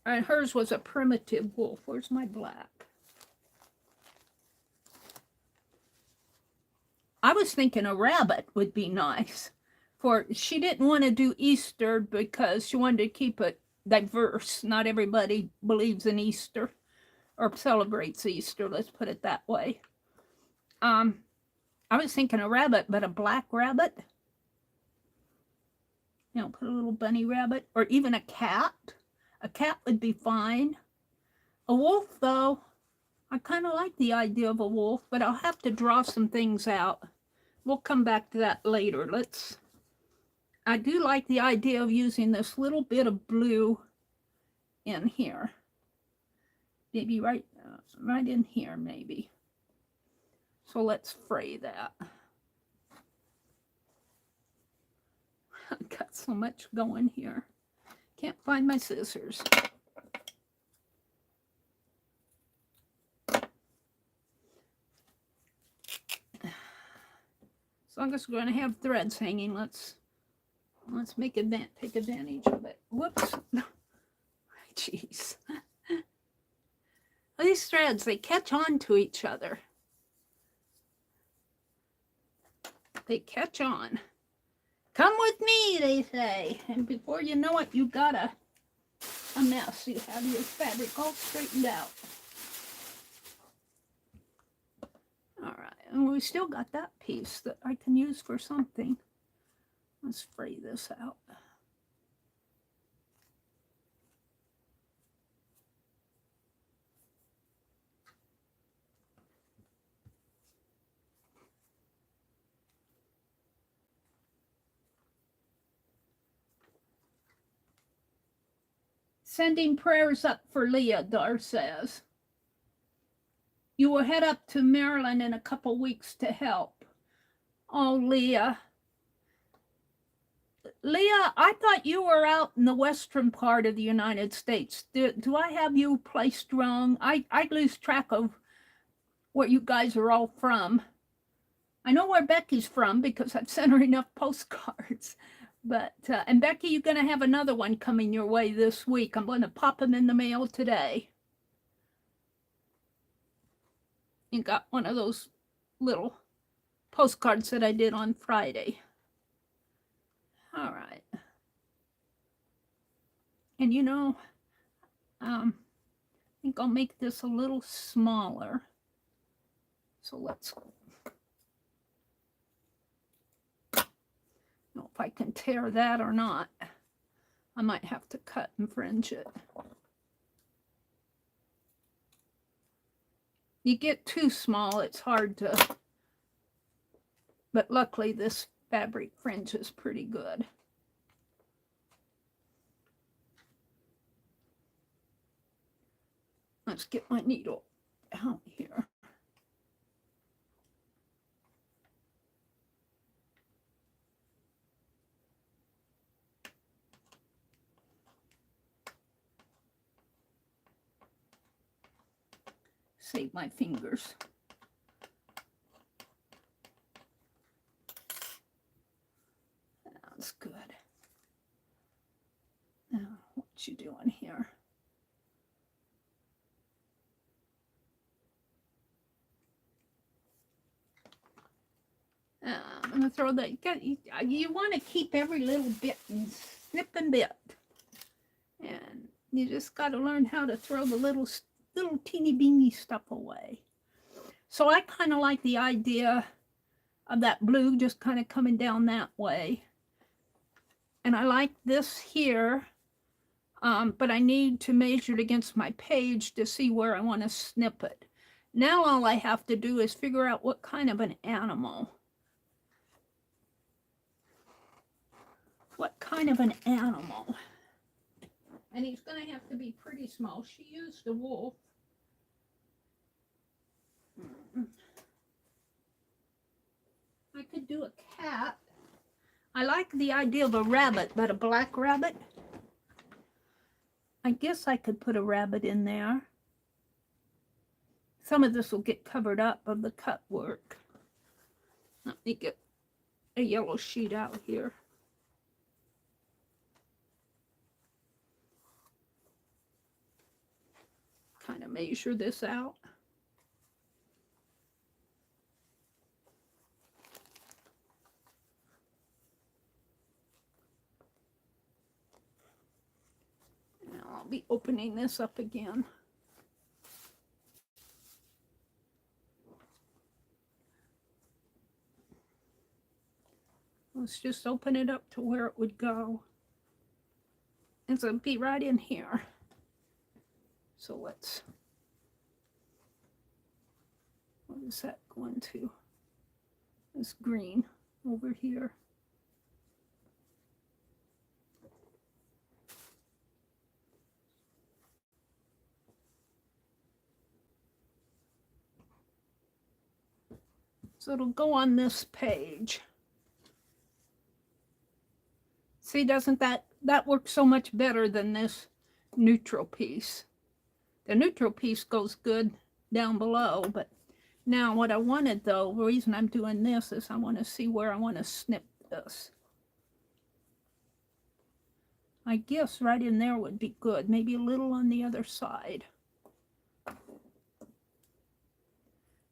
Speaker 1: And hers was a primitive wolf. Where's my black? I was thinking a rabbit would be nice. For she didn't want to do Easter because she wanted to keep it diverse. Not everybody believes in Easter or celebrates Easter. Let's put it that way. I was thinking a rabbit, but a black rabbit. You know, put a little bunny rabbit or even a cat. A cat would be fine. A wolf, though, I kind of like the idea of a wolf, but I'll have to draw some things out. We'll come back to that later. I do like the idea of using this little bit of blue in here. Maybe right in here, maybe. So let's fray that. I've got so much going here. Can't find my scissors. As long as we're going to have threads hanging, let's take advantage of it. Whoops. Jeez. These threads, they catch on to each other. They catch on. Come with me, they say. And before you know it, you got a mess. You have your fabric all straightened out. All right. And we still got that piece that I can use for something. Let's fray this out. Sending prayers up for Leah, Dar says. You will head up to Maryland in a couple weeks to help. Oh, Leah. Leah, I thought you were out in the western part of the United States. Do I have you placed wrong? I lose track of where you guys are all from. I know where Becky's from because I've sent her enough postcards. But, and Becky, you're going to have another one coming your way this week. I'm going to pop them in the mail today. You got one of those little postcards that I did on Friday. All right. And you know, I think I'll make this a little smaller. So let's know if I can tear that or not. I might have to cut and fringe it. You get too small, it's hard to, but luckily this fabric fringe is pretty good. Let's get my needle out here. Save my fingers. That's good. Now, what you doing here? I'm going to throw that. You want to keep every little bit and snip and bit. And you just got to learn how to throw the little teeny beany stuff away. So I kind of like the idea of that blue just kind of coming down that way. And I like this here, but I need to measure it against my page to see where I want to snip it. Now all I have to do is figure out what kind of an animal. What kind of an animal? And he's going to have to be pretty small. She used a wolf. I could do a cat. I like the idea of a rabbit, but a black rabbit. I guess I could put a rabbit in there. Some of this will get covered up of the cut work. Let me get a yellow sheet out here. Kind of measure this out. Now I'll be opening this up again. Let's just open it up to where it would go. And so it'll be right in here. So let's, what is that going to? This green over here. So it'll go on this page. See, doesn't that work so much better than this neutral piece? The neutral piece goes good down below, but now what I wanted though, the reason I'm doing this is I want to see where I want to snip this. I guess right in there would be good, maybe a little on the other side.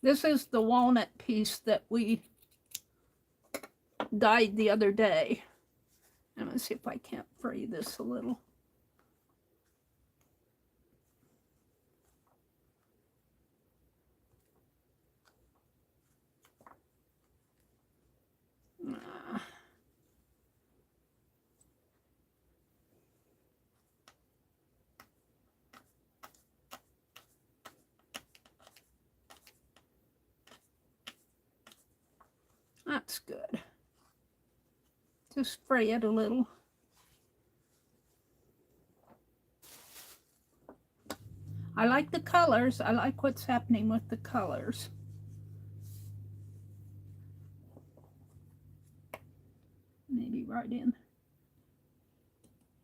Speaker 1: This is the walnut piece that we dyed the other day. I'm going to see if I can't fray this a little. That's good. Just fray it a little. I like the colors. I like what's happening with the colors. Maybe right in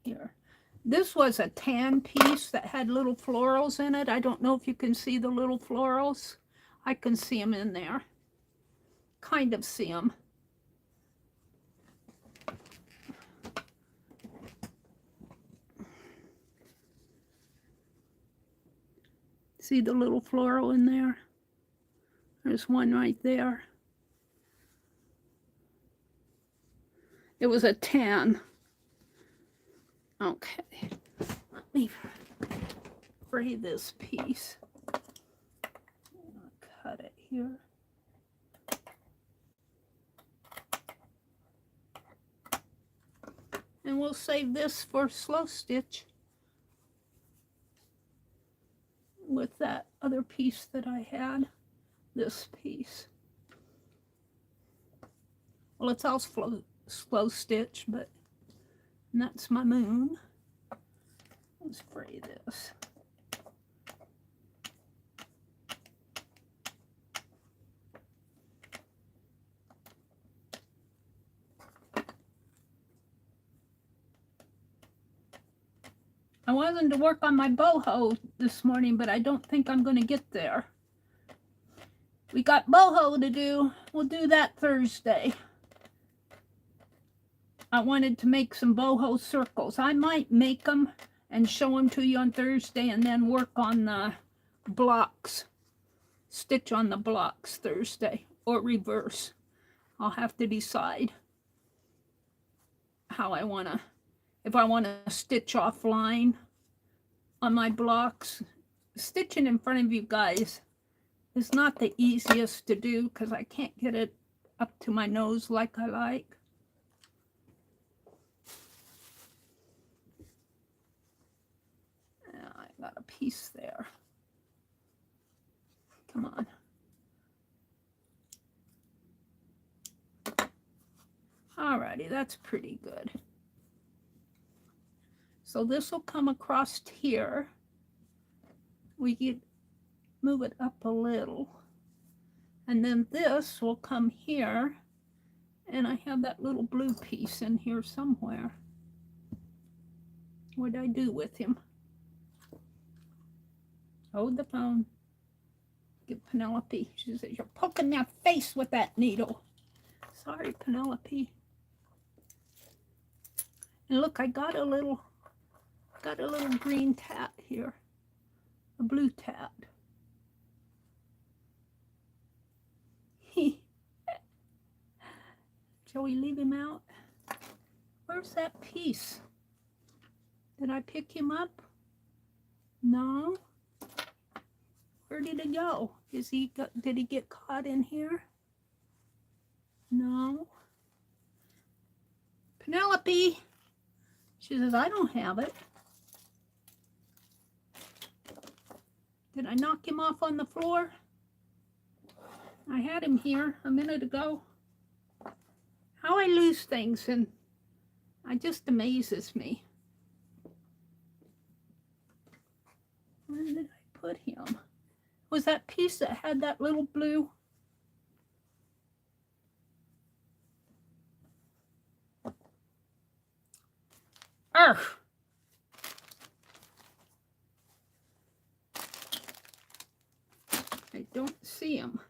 Speaker 1: here. This was a tan piece that had little florals in it. I don't know if you can see the little florals. I can see them in there. Kind of see them. See the little floral in there? There's one right there. It was a tan. Okay, let me fray this piece. I'll cut it here. And we'll save this for slow stitch with that other piece that I had, this piece. Well, it's all slow stitch, but that's my moon. Let's fray this. I wasn't to work on my boho this morning, but I don't think I'm going to get there. We got boho to do. We'll do that Thursday. I wanted to make some boho circles. I might make them and show them to you on Thursday and then work on the blocks. Stitch on the blocks Thursday or reverse. I'll have to decide how I want to. If I want to stitch offline on my blocks, stitching in front of you guys is not the easiest to do because I can't get it up to my nose like I like. I got a piece there. Come on. Alrighty, that's pretty good. So this will come across here. We could move it up a little. And then this will come here. And I have that little blue piece in here somewhere. What did I do with him? Hold the phone. Get Penelope. She says, you're poking my face with that needle. Sorry, Penelope. And look, I got a little green tat here, a blue tat. Shall we leave him out? Where's that piece? Did I pick him up? No. Where did it go? Did he get caught in here? No. Penelope. She says, I don't have it. Did I knock him off on the floor? I had him here a minute ago. How I lose things, and it just amazes me. Where did I put him? Was that piece that had that little blue? Arrgh! I don't see him.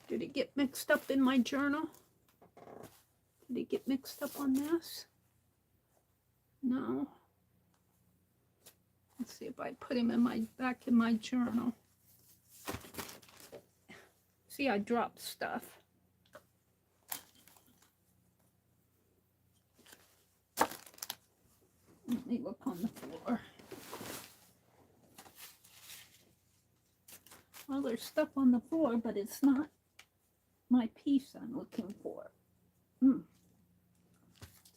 Speaker 1: Did it get mixed up in my journal? Did it get mixed up on this? No. Let's see if I put him in back in my journal. See, I dropped stuff. Let me look on the floor. Well, there's stuff on the floor, but it's not my piece I'm looking for. It's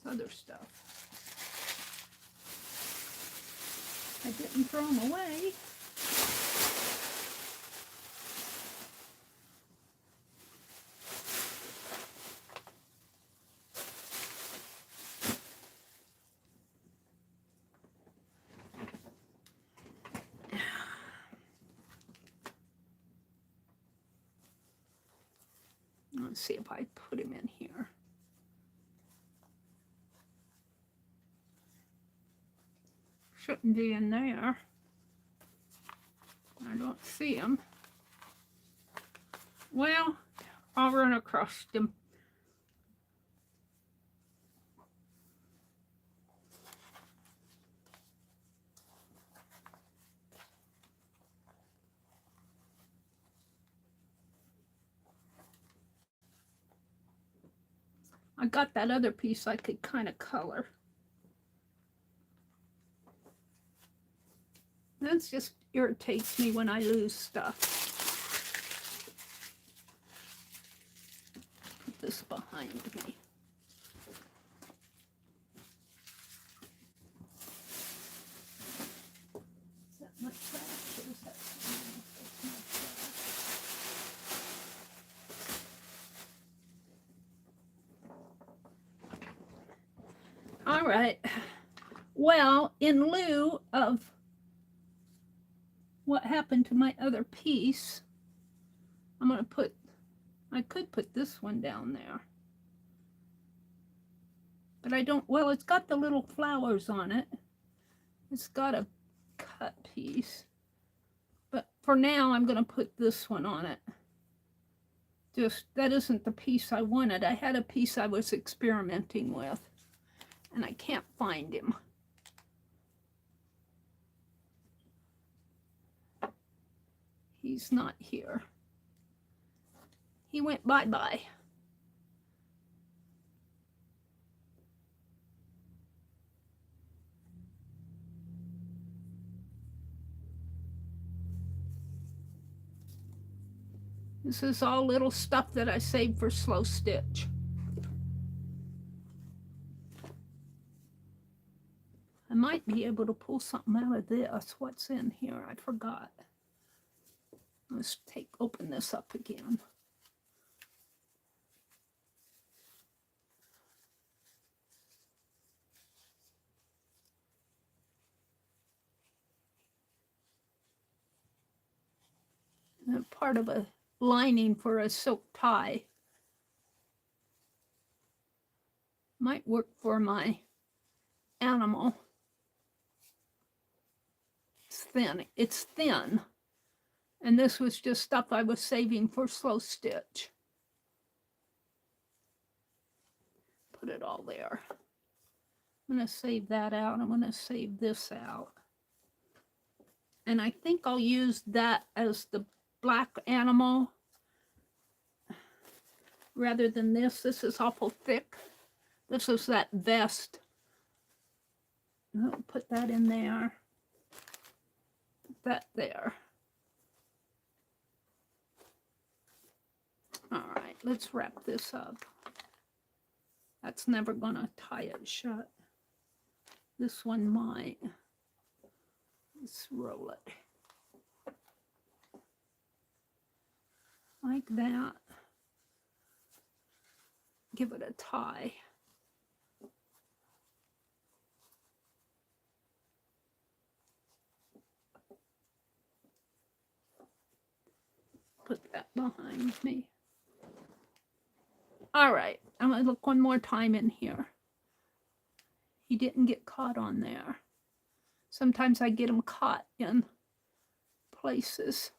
Speaker 1: other stuff. I didn't throw them away. Let's see if I put him in here. Shouldn't be in there. I don't see him. Well, I'll run across him. I got that other piece I could kind of color. That just irritates me when I lose stuff. Put this behind me. Is that my trash or is that something else? That's my trash. All right. Well, in lieu of what happened to my other piece, I'm going to put, I could put this one down there. But I don't, well, it's got the little flowers on it. It's got a cut piece. But for now, I'm going to put this one on it. Just, that isn't the piece I wanted. I had a piece I was experimenting with, and I can't find him. He's not here. He went bye-bye. This is all little stuff that I saved for slow stitch. I might be able to pull something out of this. What's in here? I forgot. Let's open this up again. And part of a lining for a silk tie. Might work for my animal. It's thin. It's thin. And this was just stuff I was saving for slow stitch. Put it all there. I'm going to save that out. I'm going to save this out. And I think I'll use that as the black animal rather than this. This is awful thick. This is that vest. I'll put that in there. Put that there. All right, let's wrap this up. That's never going to tie it shut. This one might. Let's roll it. Like that. Give it a tie. Put that behind me. All right, I'm going to look one more time in here. He didn't get caught on there. Sometimes I get him caught in places,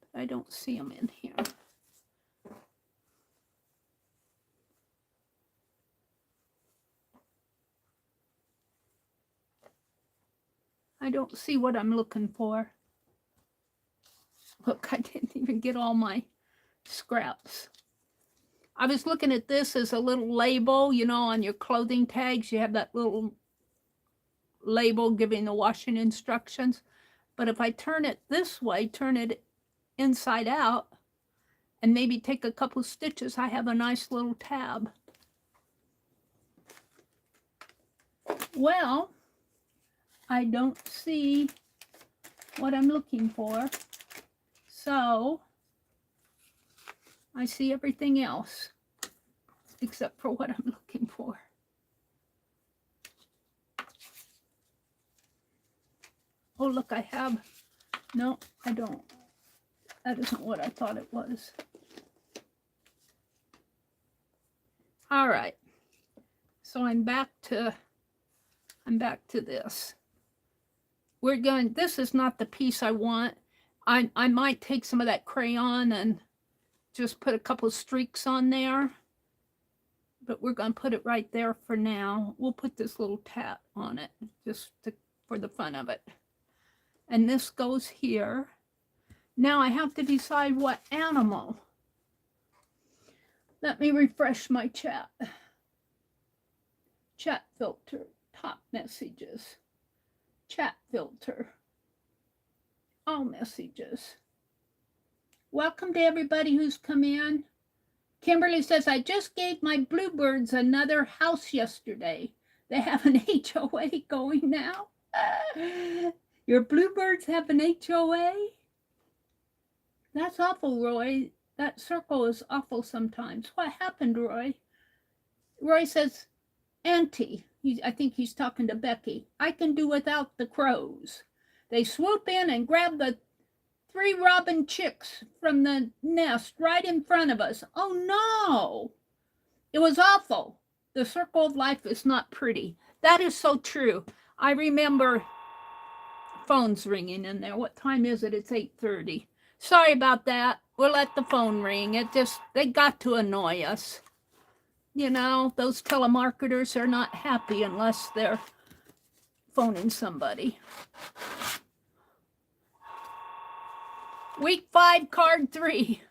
Speaker 1: but I don't see him in here. I don't see what I'm looking for. Look, I didn't even get all my scraps. I was looking at this as a little label, you know, on your clothing tags. You have that little label giving the washing instructions. But if I turn it this way, turn it inside out, and maybe take a couple stitches, I have a nice little tab. Well, I don't see what I'm looking for. So I see everything else except for what I'm looking for. Oh, look, I have, no, I don't. That isn't what I thought it was. All right. So I'm back to this. We're going, this is not the piece I want. I might take some of that crayon and just put a couple streaks on there. But we're going to put it right there for now. We'll put this little tat on it just for the fun of it. And this goes here. Now I have to decide what animal. Let me refresh my chat. Chat filter, top messages. Chat filter, all messages. Welcome to everybody who's come in. Kimberly says, I just gave my bluebirds another house yesterday. They have an HOA going now. Your bluebirds have an HOA? That's awful, Roy. That circle is awful sometimes. What happened, Roy? Roy says, Auntie, I think he's talking to Becky, I can do without the crows. They swoop in and grab the 3 robin chicks from the nest right in front of us. Oh no, it was awful. The circle of life is not pretty. That is so true. I remember phones ringing in there. What time is it? It's 8:30. Sorry about that. We'll let the phone ring. They got to annoy us. You know, those telemarketers are not happy unless they're phoning somebody. Week 5, card 3.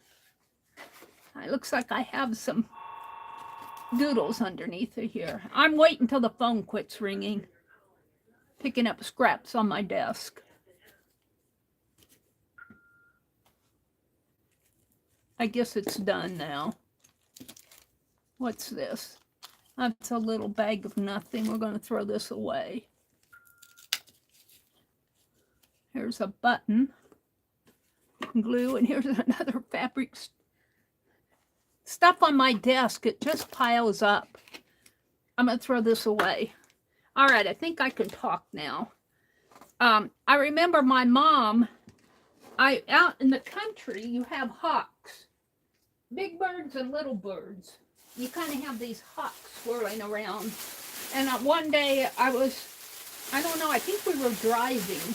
Speaker 1: It looks like I have some doodles underneath it here. I'm waiting until the phone quits ringing. Picking up scraps on my desk. I guess it's done now. What's this? That's a little bag of nothing. We're going to throw this away. Here's a button. Glue, and here's another fabric stuff on my desk. It just piles up. I'm going to throw this away. All right, I think I can talk now. I remember my mom, out in the country, you have hawks. Big birds and little birds. You kind of have these hawks swirling around. And one day I don't know, I think we were driving.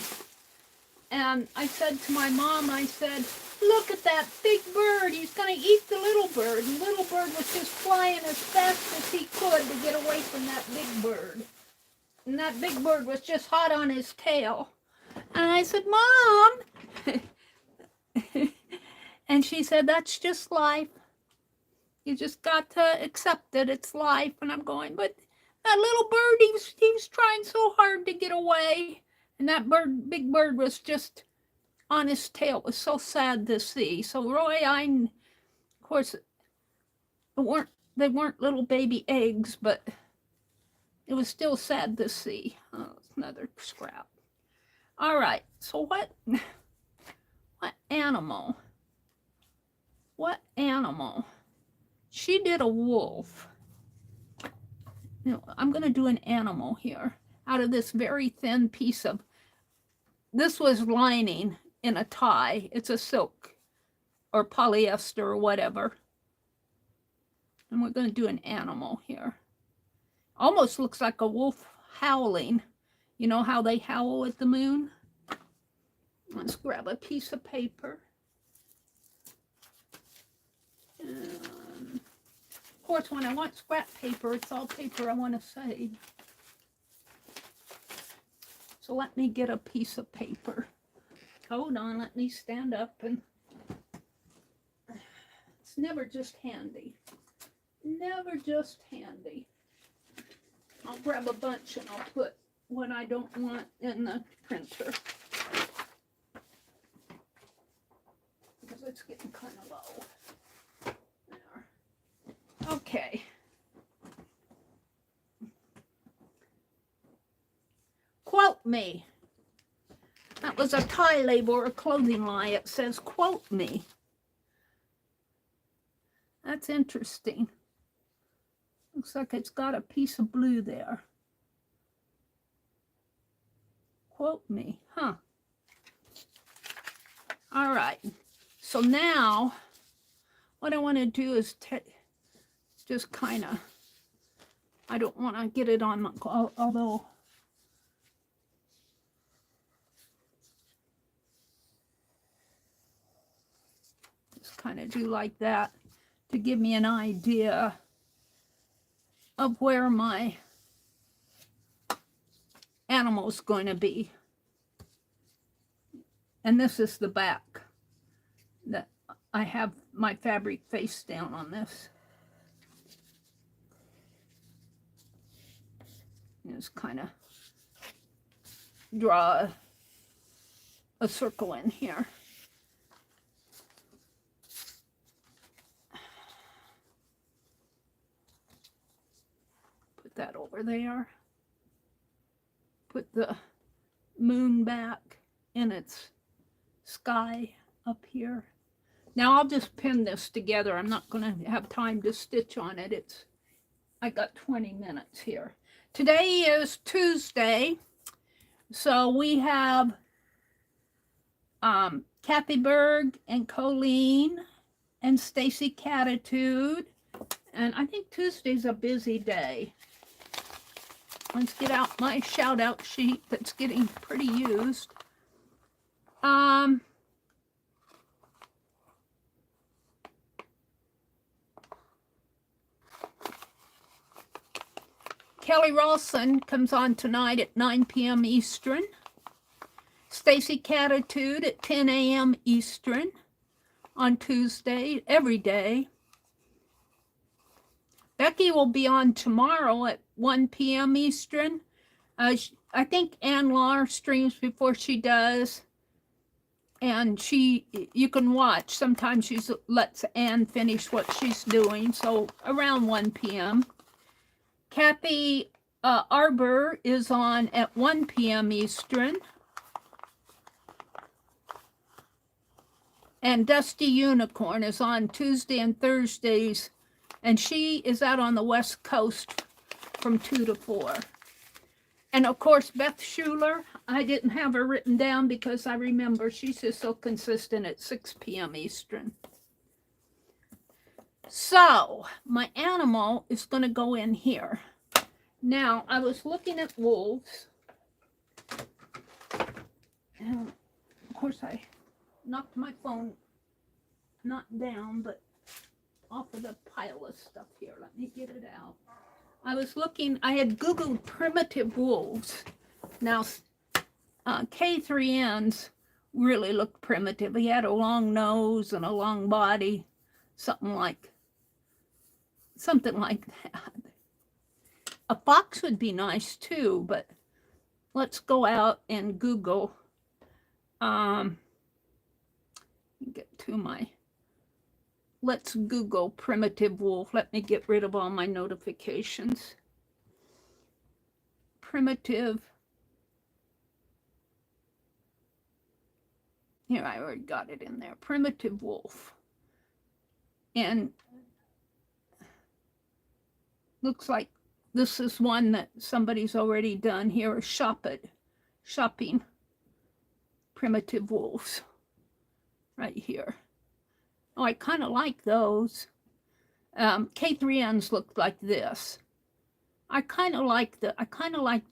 Speaker 1: And I said to my mom, I said, look at that big bird. He's going to eat the little bird. And the little bird was just flying as fast as he could to get away from that big bird. And that big bird was just hot on his tail. And I said, Mom. And she said, that's just life. You just got to accept it. It's life. And I'm going, but that little bird, he was trying so hard to get away. And that big bird was just on his tail. It was so sad to see. So Roy, of course, they weren't little baby eggs, but it was still sad to see. Oh, it's another scrap. All right. So what animal? What animal? She did a wolf. I'm going to do an animal here out of this very thin piece of, this was lining in a tie. It's a silk or polyester or whatever. And we're going to do an animal here. Almost looks like a wolf howling. You know how they howl at the moon? Let's grab a piece of paper. Of course, when I want scrap paper, it's all paper I want to save. So let me get a piece of paper. Hold on, let me stand up. And it's never just handy. Never just handy. I'll grab a bunch and I'll put what I don't want in the printer. Because it's getting kind of low. There. Okay. Quote me. That was a tie label or a clothing line. It says, quote me. That's interesting. Looks like it's got a piece of blue there. Quote me, huh? All right. So now, what I want to do is just kind of I don't want to get it on my, although just kind of do like that to give me an idea of where my animal's going to be. And this is the back that I have my fabric face down on this. Just kind of draw a circle in here. Put that over there. Put the moon back in its sky up here. Now I'll just pin this together. I'm not going to have time to stitch on it. I got 20 minutes here. Today is Tuesday, so we have Kathy Berg and Colleen and Stacy Catitude, and I think Tuesday's a busy day. Let's get out my shout out sheet that's getting pretty used. Kelly Ralston comes on tonight at 9 p.m. Eastern. Stacy Catitude at 10 a.m. Eastern on Tuesday, every day. Becky will be on tomorrow at 1 p.m. Eastern. I think Ann Lahr streams before she does. And you can watch. Sometimes she lets Ann finish what she's doing. So around 1 p.m. Kathy Arbor is on at 1 p.m. Eastern. And Dusty Unicorn is on Tuesday and Thursdays. And she is out on the West Coast from 2 to 4. And of course, Beth Schuler, I didn't have her written down because I remember she's just so consistent at 6 p.m. Eastern. So my animal is going to go in here. Now, I was looking at wolves. And of course, I knocked my phone not down, but off of the pile of stuff here. Let me get it out. I was looking, I had Googled primitive wolves. Now, K3N's really looked primitive. He had a long nose and a long body, something like that. A fox would be nice too, but let's go out and Google. Get to my. Let's Google primitive wolf. Let me get rid of all my notifications. Primitive. Here, I already got it in there. Primitive wolf. And looks like this is one that somebody's already done here. Shopping primitive wolves. Right here. Oh, I kind of like those. K3N's look like this. I kind of like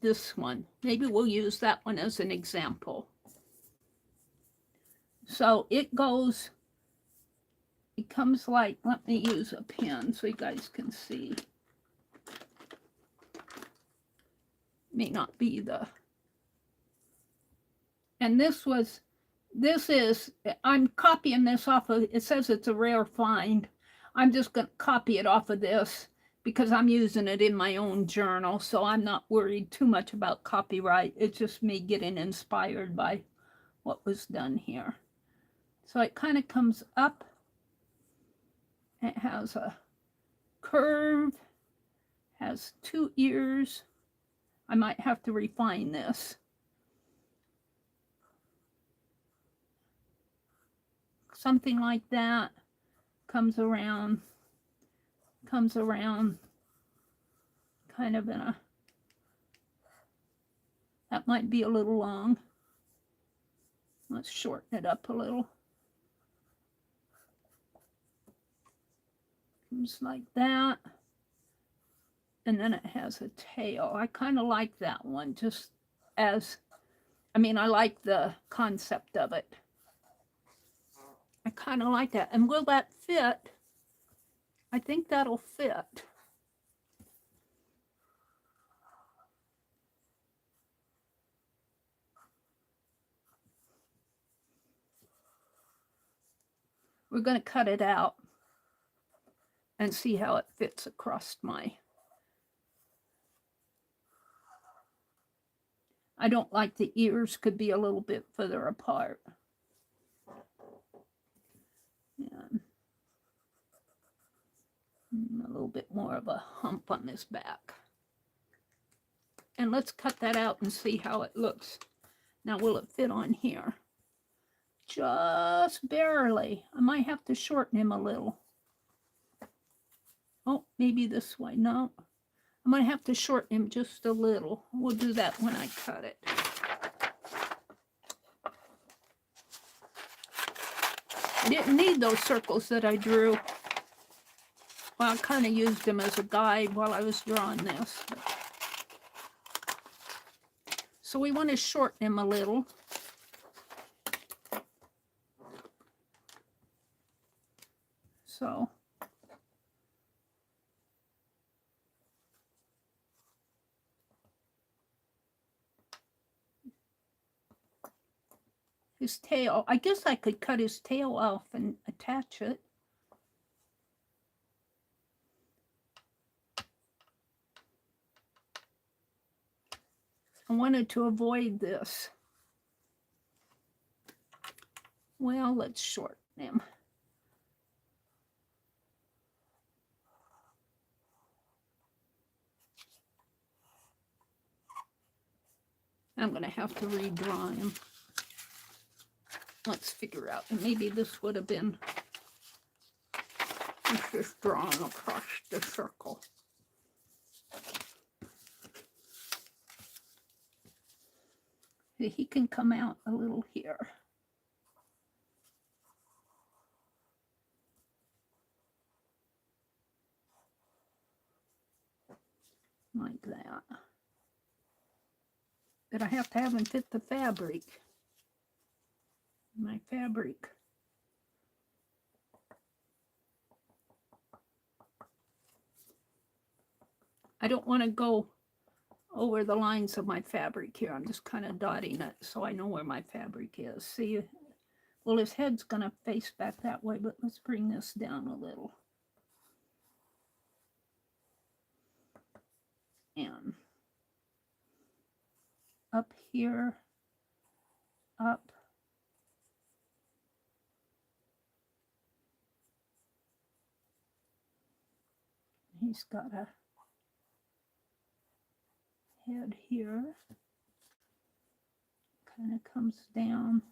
Speaker 1: this one. Maybe we'll use that one as an example. So it comes like, let me use a pen so you guys can see. May not be the, and I'm copying this off of, it says it's a rare find. I'm just going to copy it off of this because I'm using it in my own journal, so I'm not worried too much about copyright. It's just me getting inspired by what was done here. So it kind of comes up. It has a curve, has 2 ears. I might have to refine this. Something like that. Comes around kind of in a, that might be a little long. Let's shorten it up a little. Comes like that. And then it has a tail. I kind of like that one, just as, I mean, I like the concept of it. I kind of like that. And will that fit? I think that'll fit. We're going to cut it out and see how it fits across my. I don't like the ears could be a little bit further apart. And a little bit more of a hump on this back. And let's cut that out and see how it looks. Now, will it fit on here? Just barely. I might have to shorten him a little. Oh, maybe this way. No, I might have to shorten him just a little. We'll do that when I cut it. I didn't need those circles that I drew. Well, I kind of used them as a guide while I was drawing this. So we want to shorten him a little. So his tail, I guess I could cut his tail off and attach it. I wanted to avoid this. Well, let's shorten him. I'm going to have to redraw him. Let's figure out. And maybe this would have been just drawn across the circle. He can come out a little here. Like that. But I have to have him fit the fabric. My fabric. I don't want to go over the lines of my fabric here. I'm just kind of dotting it so I know where my fabric is. See, well, his head's going to face back that way, but let's bring this down a little. And up here, up. He's got a head here. Kind of comes down.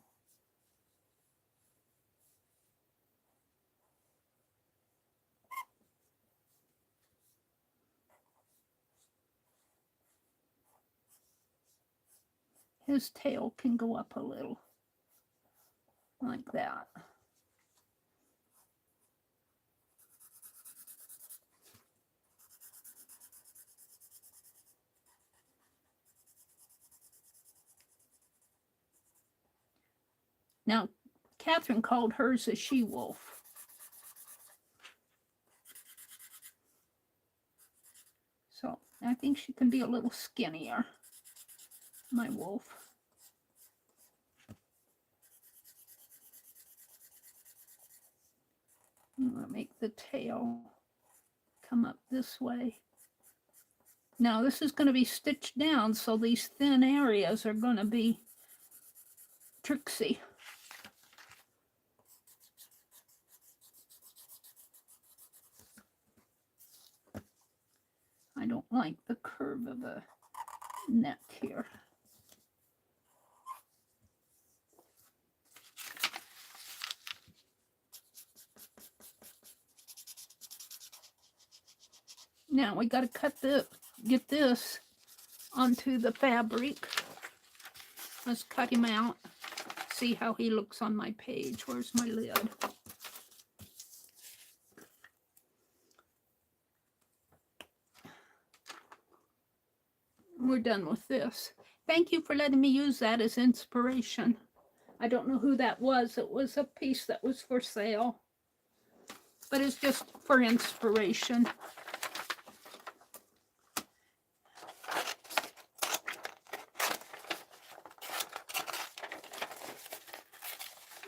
Speaker 1: His tail can go up a little, like that. Now, Catherine called hers a she-wolf. So I think she can be a little skinnier, my wolf. I'm going to make the tail come up this way. Now this is going to be stitched down, so these thin areas are going to be tricksy. I don't like the curve of the neck here. Now we got to get this onto the fabric. Let's cut him out. See how he looks on my page. Where's my lid? we're done with this. Thank you for letting me use that as inspiration. I don't know who that was. It was a piece that was for sale, but it's just for inspiration.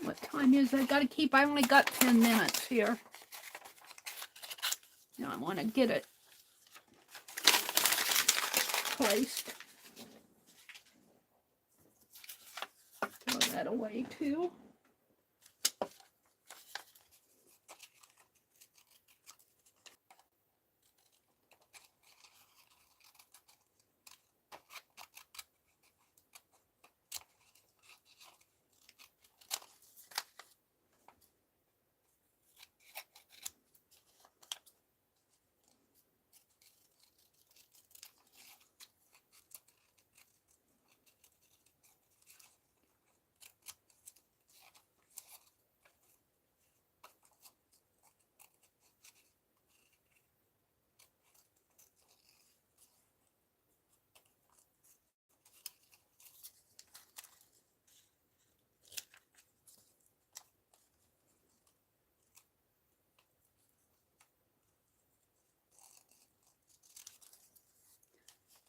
Speaker 1: What time is it? I only got 10 minutes here. Now I want to get it placed. Throw that away too.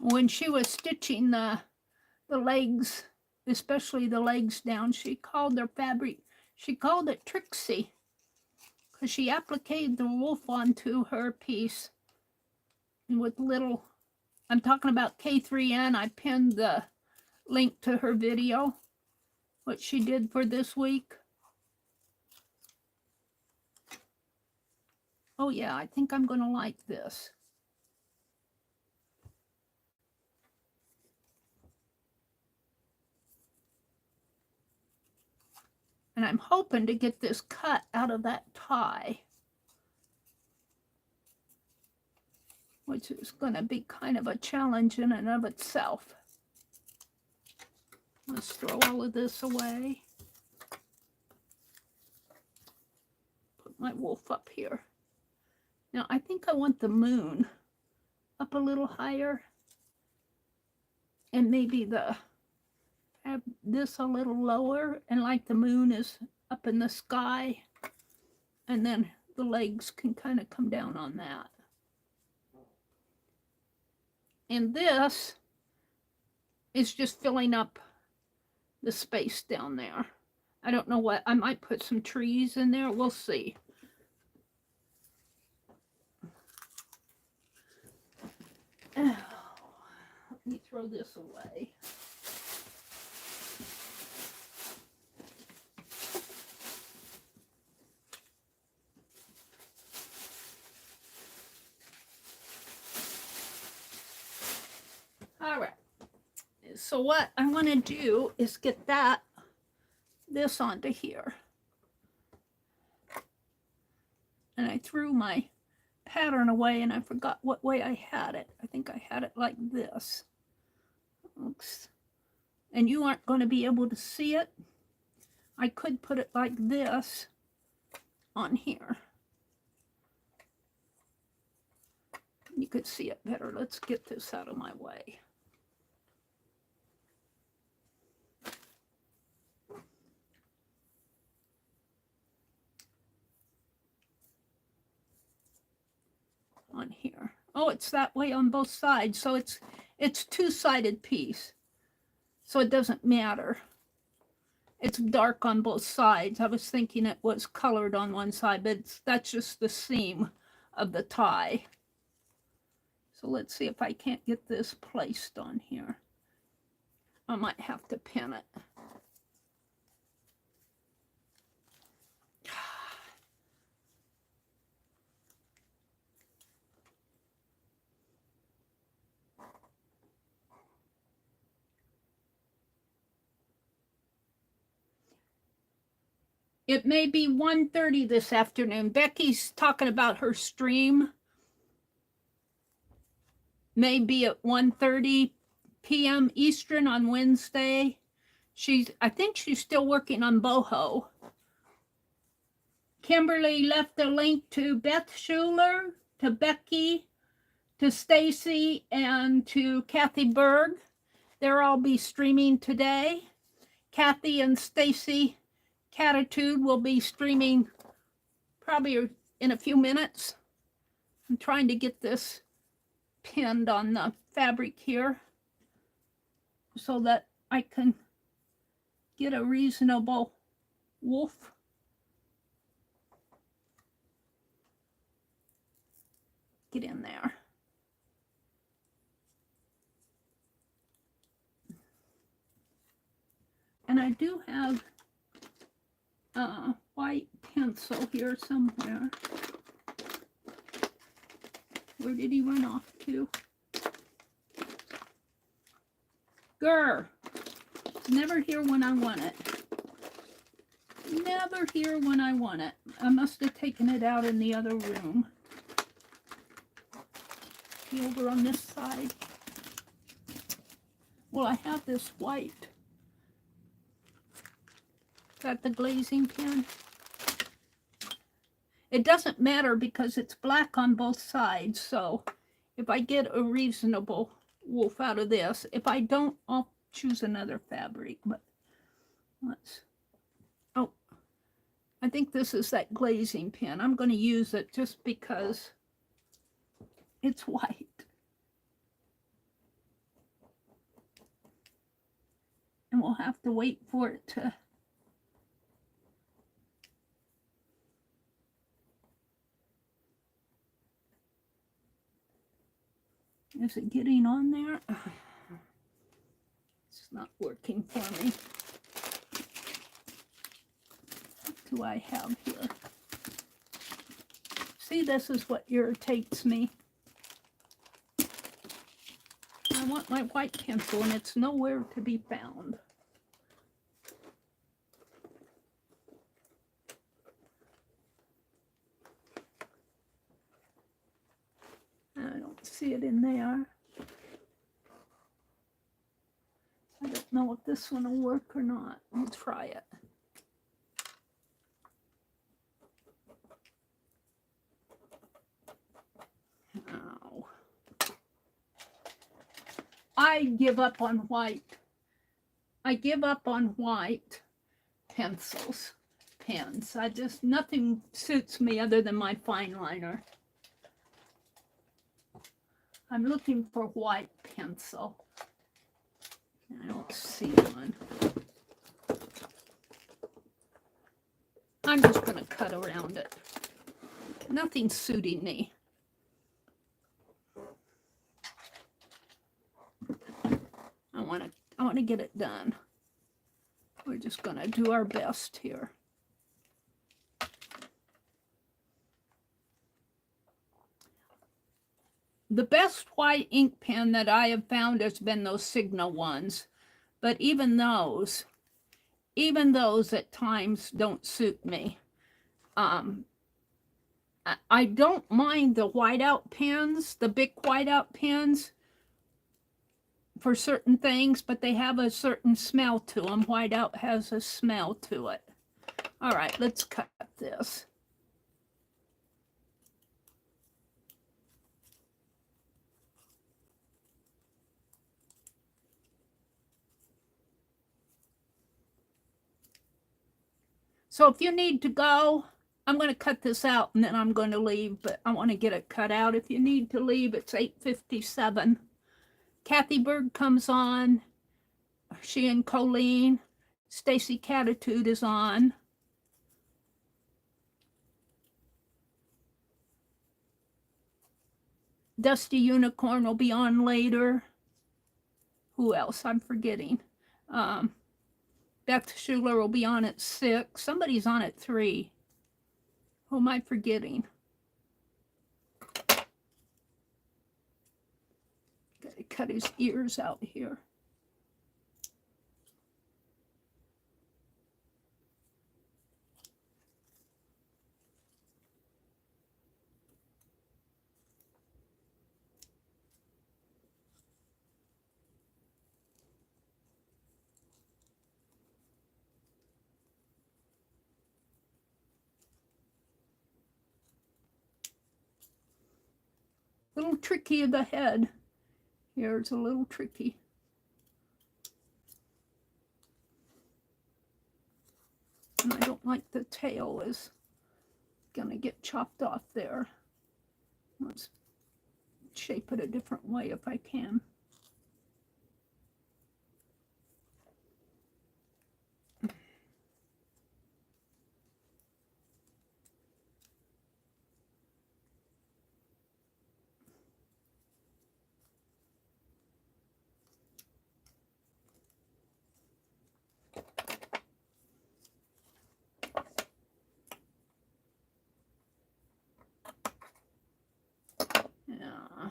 Speaker 1: When she was stitching the legs, especially the legs down, she called their fabric, she called it Trixie, because she appliqued the wolf onto her piece. And with little, I'm talking about K3N, I pinned the link to her video, what she did for this week. Oh yeah, I think I'm going to like this. And I'm hoping to get this cut out of that tie, which is going to be kind of a challenge in and of itself. Let's throw all of this away. Put my wolf up here. Now I think I want the moon up a little higher, and maybe have this a little lower, and like the moon is up in the sky, and then the legs can kind of come down on that. And this is just filling up the space down there. I don't know what, I might put some trees in there, we'll see. Oh, let me throw this away. All right, so what I want to do is get this onto here. And I threw my pattern away and I forgot what way I had it. I think I had it like this. Oops. And you aren't going to be able to see it. I could put it like this on here. You could see it better. Let's get this out of my way. On here. Oh, it's that way on both sides. So it's two-sided piece. So it doesn't matter. It's dark on both sides. I was thinking it was colored on one side, but that's just the seam of the tie. So let's see if I can't get this placed on here. I might have to pin it. It may be 1:30 this afternoon. Becky's talking about her stream. May be at 1:30 p.m. Eastern on Wednesday. I think she's still working on boho. Kimberly left a link to Beth Schuler, to Becky, to Stacy and to Kathy Berg. They'll all be streaming today. Kathy and Stacy Catitude will be streaming probably in a few minutes. I'm trying to get this pinned on the fabric here so that I can get a reasonable wolf. Get in there. And I do have a white pencil here somewhere. Where did he run off to? Grr. Never here when I want it. Never here when I want it. I must have taken it out in the other room. Over on this side. Well, I have this white. Got the glazing pen. It doesn't matter because it's black on both sides. So if I get a reasonable wolf out of this, if I don't, I'll choose another fabric. But let's. Oh, I think this is that glazing pen. I'm going to use it just because it's white. And we'll have to wait for it to. Is it getting on there? It's not working for me. What do I have here? See, this is what irritates me. I want my white pencil and it's nowhere to be found. I don't see it in there. I don't know if this one will work or not. We'll try it. Ow. I give up on white. I give up on white pencils, pens. Nothing suits me other than my fine liner. I'm looking for white pencil. I don't see one. I'm just going to cut around it. Nothing's suiting me. I want to get it done. We're just going to do our best here. The best white ink pen that I have found has been those Signal ones. But even those at times don't suit me. I don't mind the whiteout pens, the big whiteout pens for certain things, but they have a certain smell to them. Whiteout has a smell to it. All right, let's cut this. So if you need to go, I'm going to cut this out and then I'm going to leave, but I want to get it cut out. If you need to leave, it's 8:57. Kathy Berg comes on. She and Colleen. Stacy Catitude is on. Dusty Unicorn will be on later. Who else? I'm forgetting. Beth Schuler will be on at 6. Somebody's on at 3. Who am I forgetting? Got to cut his ears out here. Little tricky of the head. Here's a little tricky. And I don't like the tail is gonna get chopped off there. Let's shape it a different way if I can. Yeah.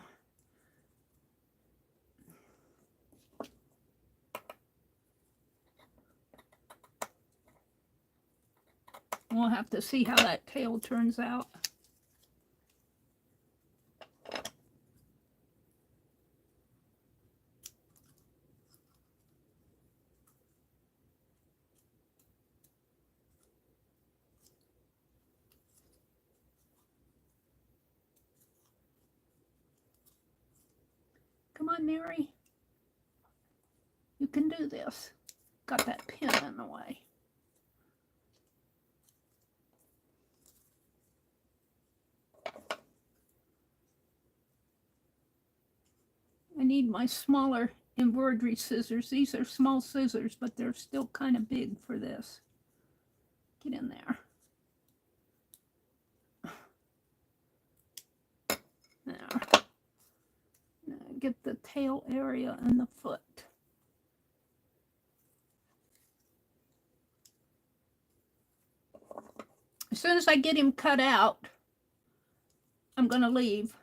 Speaker 1: We'll have to see how that tail turns out. Come on, Meri. You can do this. Got that pin in the way. I need my smaller embroidery scissors. These are small scissors, but they're still kind of big for this. Get in there. There. Now get the tail area and the foot. As soon as I get him cut out, I'm going to leave.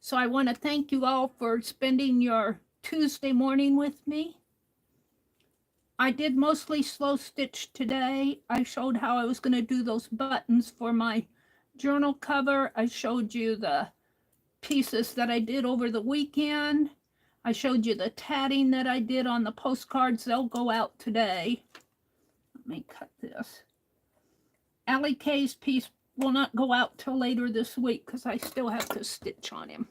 Speaker 1: So I want to thank you all for spending your Tuesday morning with me. I did mostly slow stitch today. I showed how I was going to do those buttons for my journal cover. I showed you the pieces that I did over the weekend. I showed you the tatting that I did on the postcards. They'll go out today. Let me cut this. Allie K's piece will not go out till later this week because I still have to stitch on him.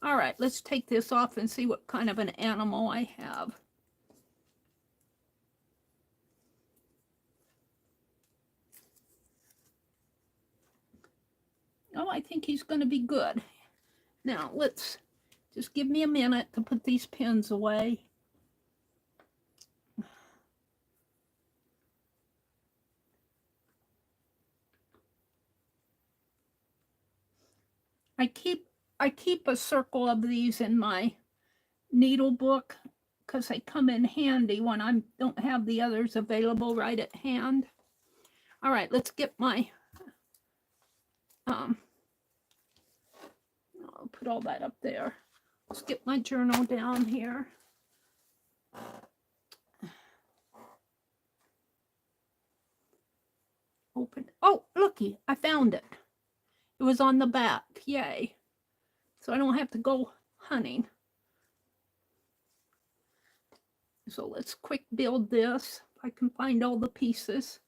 Speaker 1: All right, let's take this off and see what kind of an animal I have. Oh, I think he's going to be good. Now, let's just give me a minute to put these pins away. I keep a circle of these in my needle book because they come in handy when I don't have the others available right at hand. All right, let's get my I'll put all that up there. Let's get my journal down here. Open. Oh, looky, I found it. It was on the back. Yay. So I don't have to go hunting. So let's quick build this. If I can find all the pieces.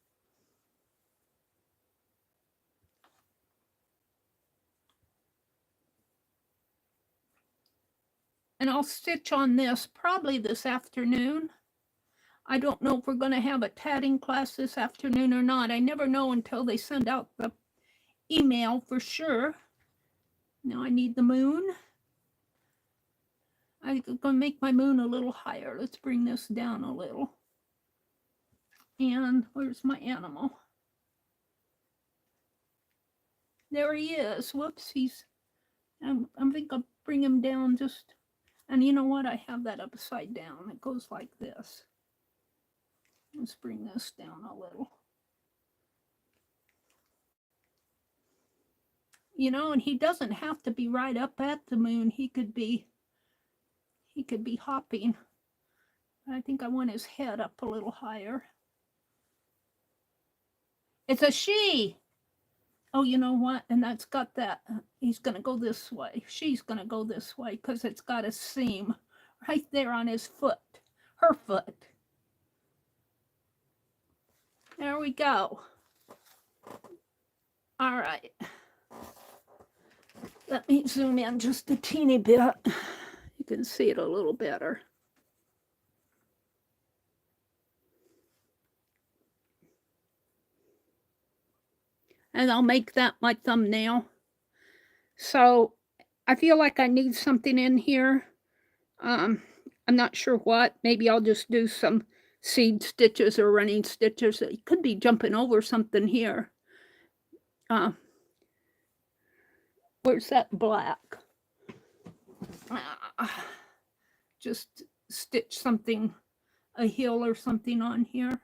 Speaker 1: And I'll stitch on this probably this afternoon. I don't know if we're going to have a tatting class this afternoon or not. I never know until they send out the email for sure. Now I need the moon. I'm going to make my moon a little higher. Let's bring this down a little. And where's my animal? There he is. Whoops, I think I'll bring him down just, and you know what? I have that upside down. It goes like this. Let's bring this down a little. You know, and he doesn't have to be right up at the moon. He could be hopping. I think I want his head up a little higher. It's a she. Oh, you know what? And that's got that. He's going to go this way. She's going to go this way because it's got a seam right there on his foot. Her foot. There we go. All right. Let me zoom in just a teeny bit. You can see it a little better. And I'll make that my thumbnail. So I feel like I need something in here. I'm not sure what. Maybe I'll just do some seed stitches or running stitches. It could be jumping over something here. Where's that black? Just stitch something, a hill or something on here.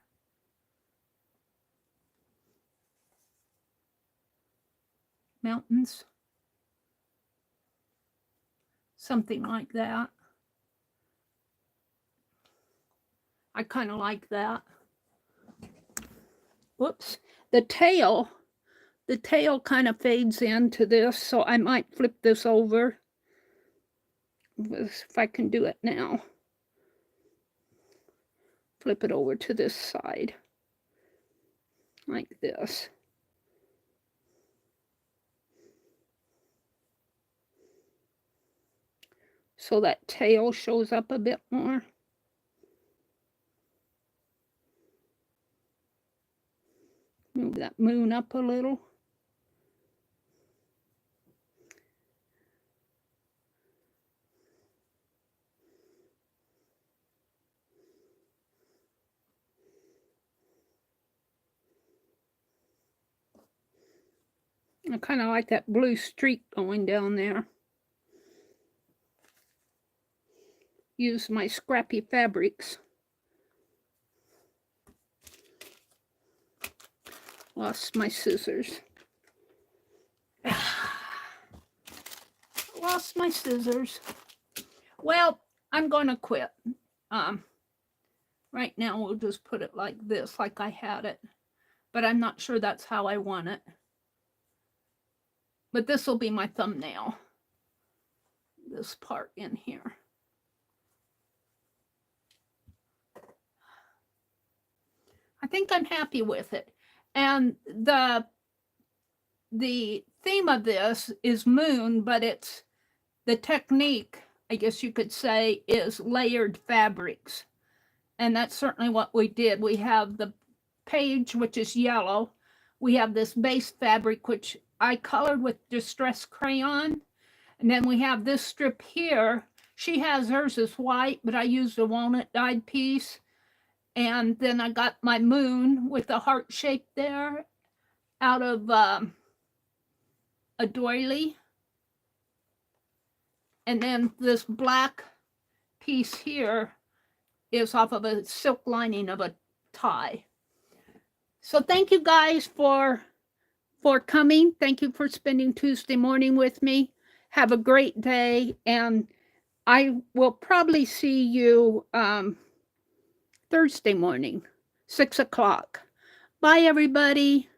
Speaker 1: Mountains. Something like that. I kind of like that. Whoops. The tail kind of fades into this, so I might flip this over. If I can do it now. Flip it over to this side. Like this. So that tail shows up a bit more. Move that moon up a little. I kind of like that blue streak going down there. Use my scrappy fabrics. Lost my scissors. Lost my scissors. Well, I'm going to quit. Right now, we'll just put it like this, like I had it. But I'm not sure that's how I want it. But this will be my thumbnail. This part in here. I think I'm happy with it. And the theme of this is moon, but it's the technique, I guess you could say, is layered fabrics. And that's certainly what we did. We have the page, which is yellow. We have this base fabric, which I colored with distress crayon. And then we have this strip here. She has hers as white, but I used a walnut dyed piece. And then I got my moon with the heart shape there out of a doily. And then this black piece here is off of a silk lining of a tie. So thank you guys for coming. Thank you for spending Tuesday morning with me. Have a great day. And I will probably see you Thursday morning, 6 o'clock. Bye, everybody.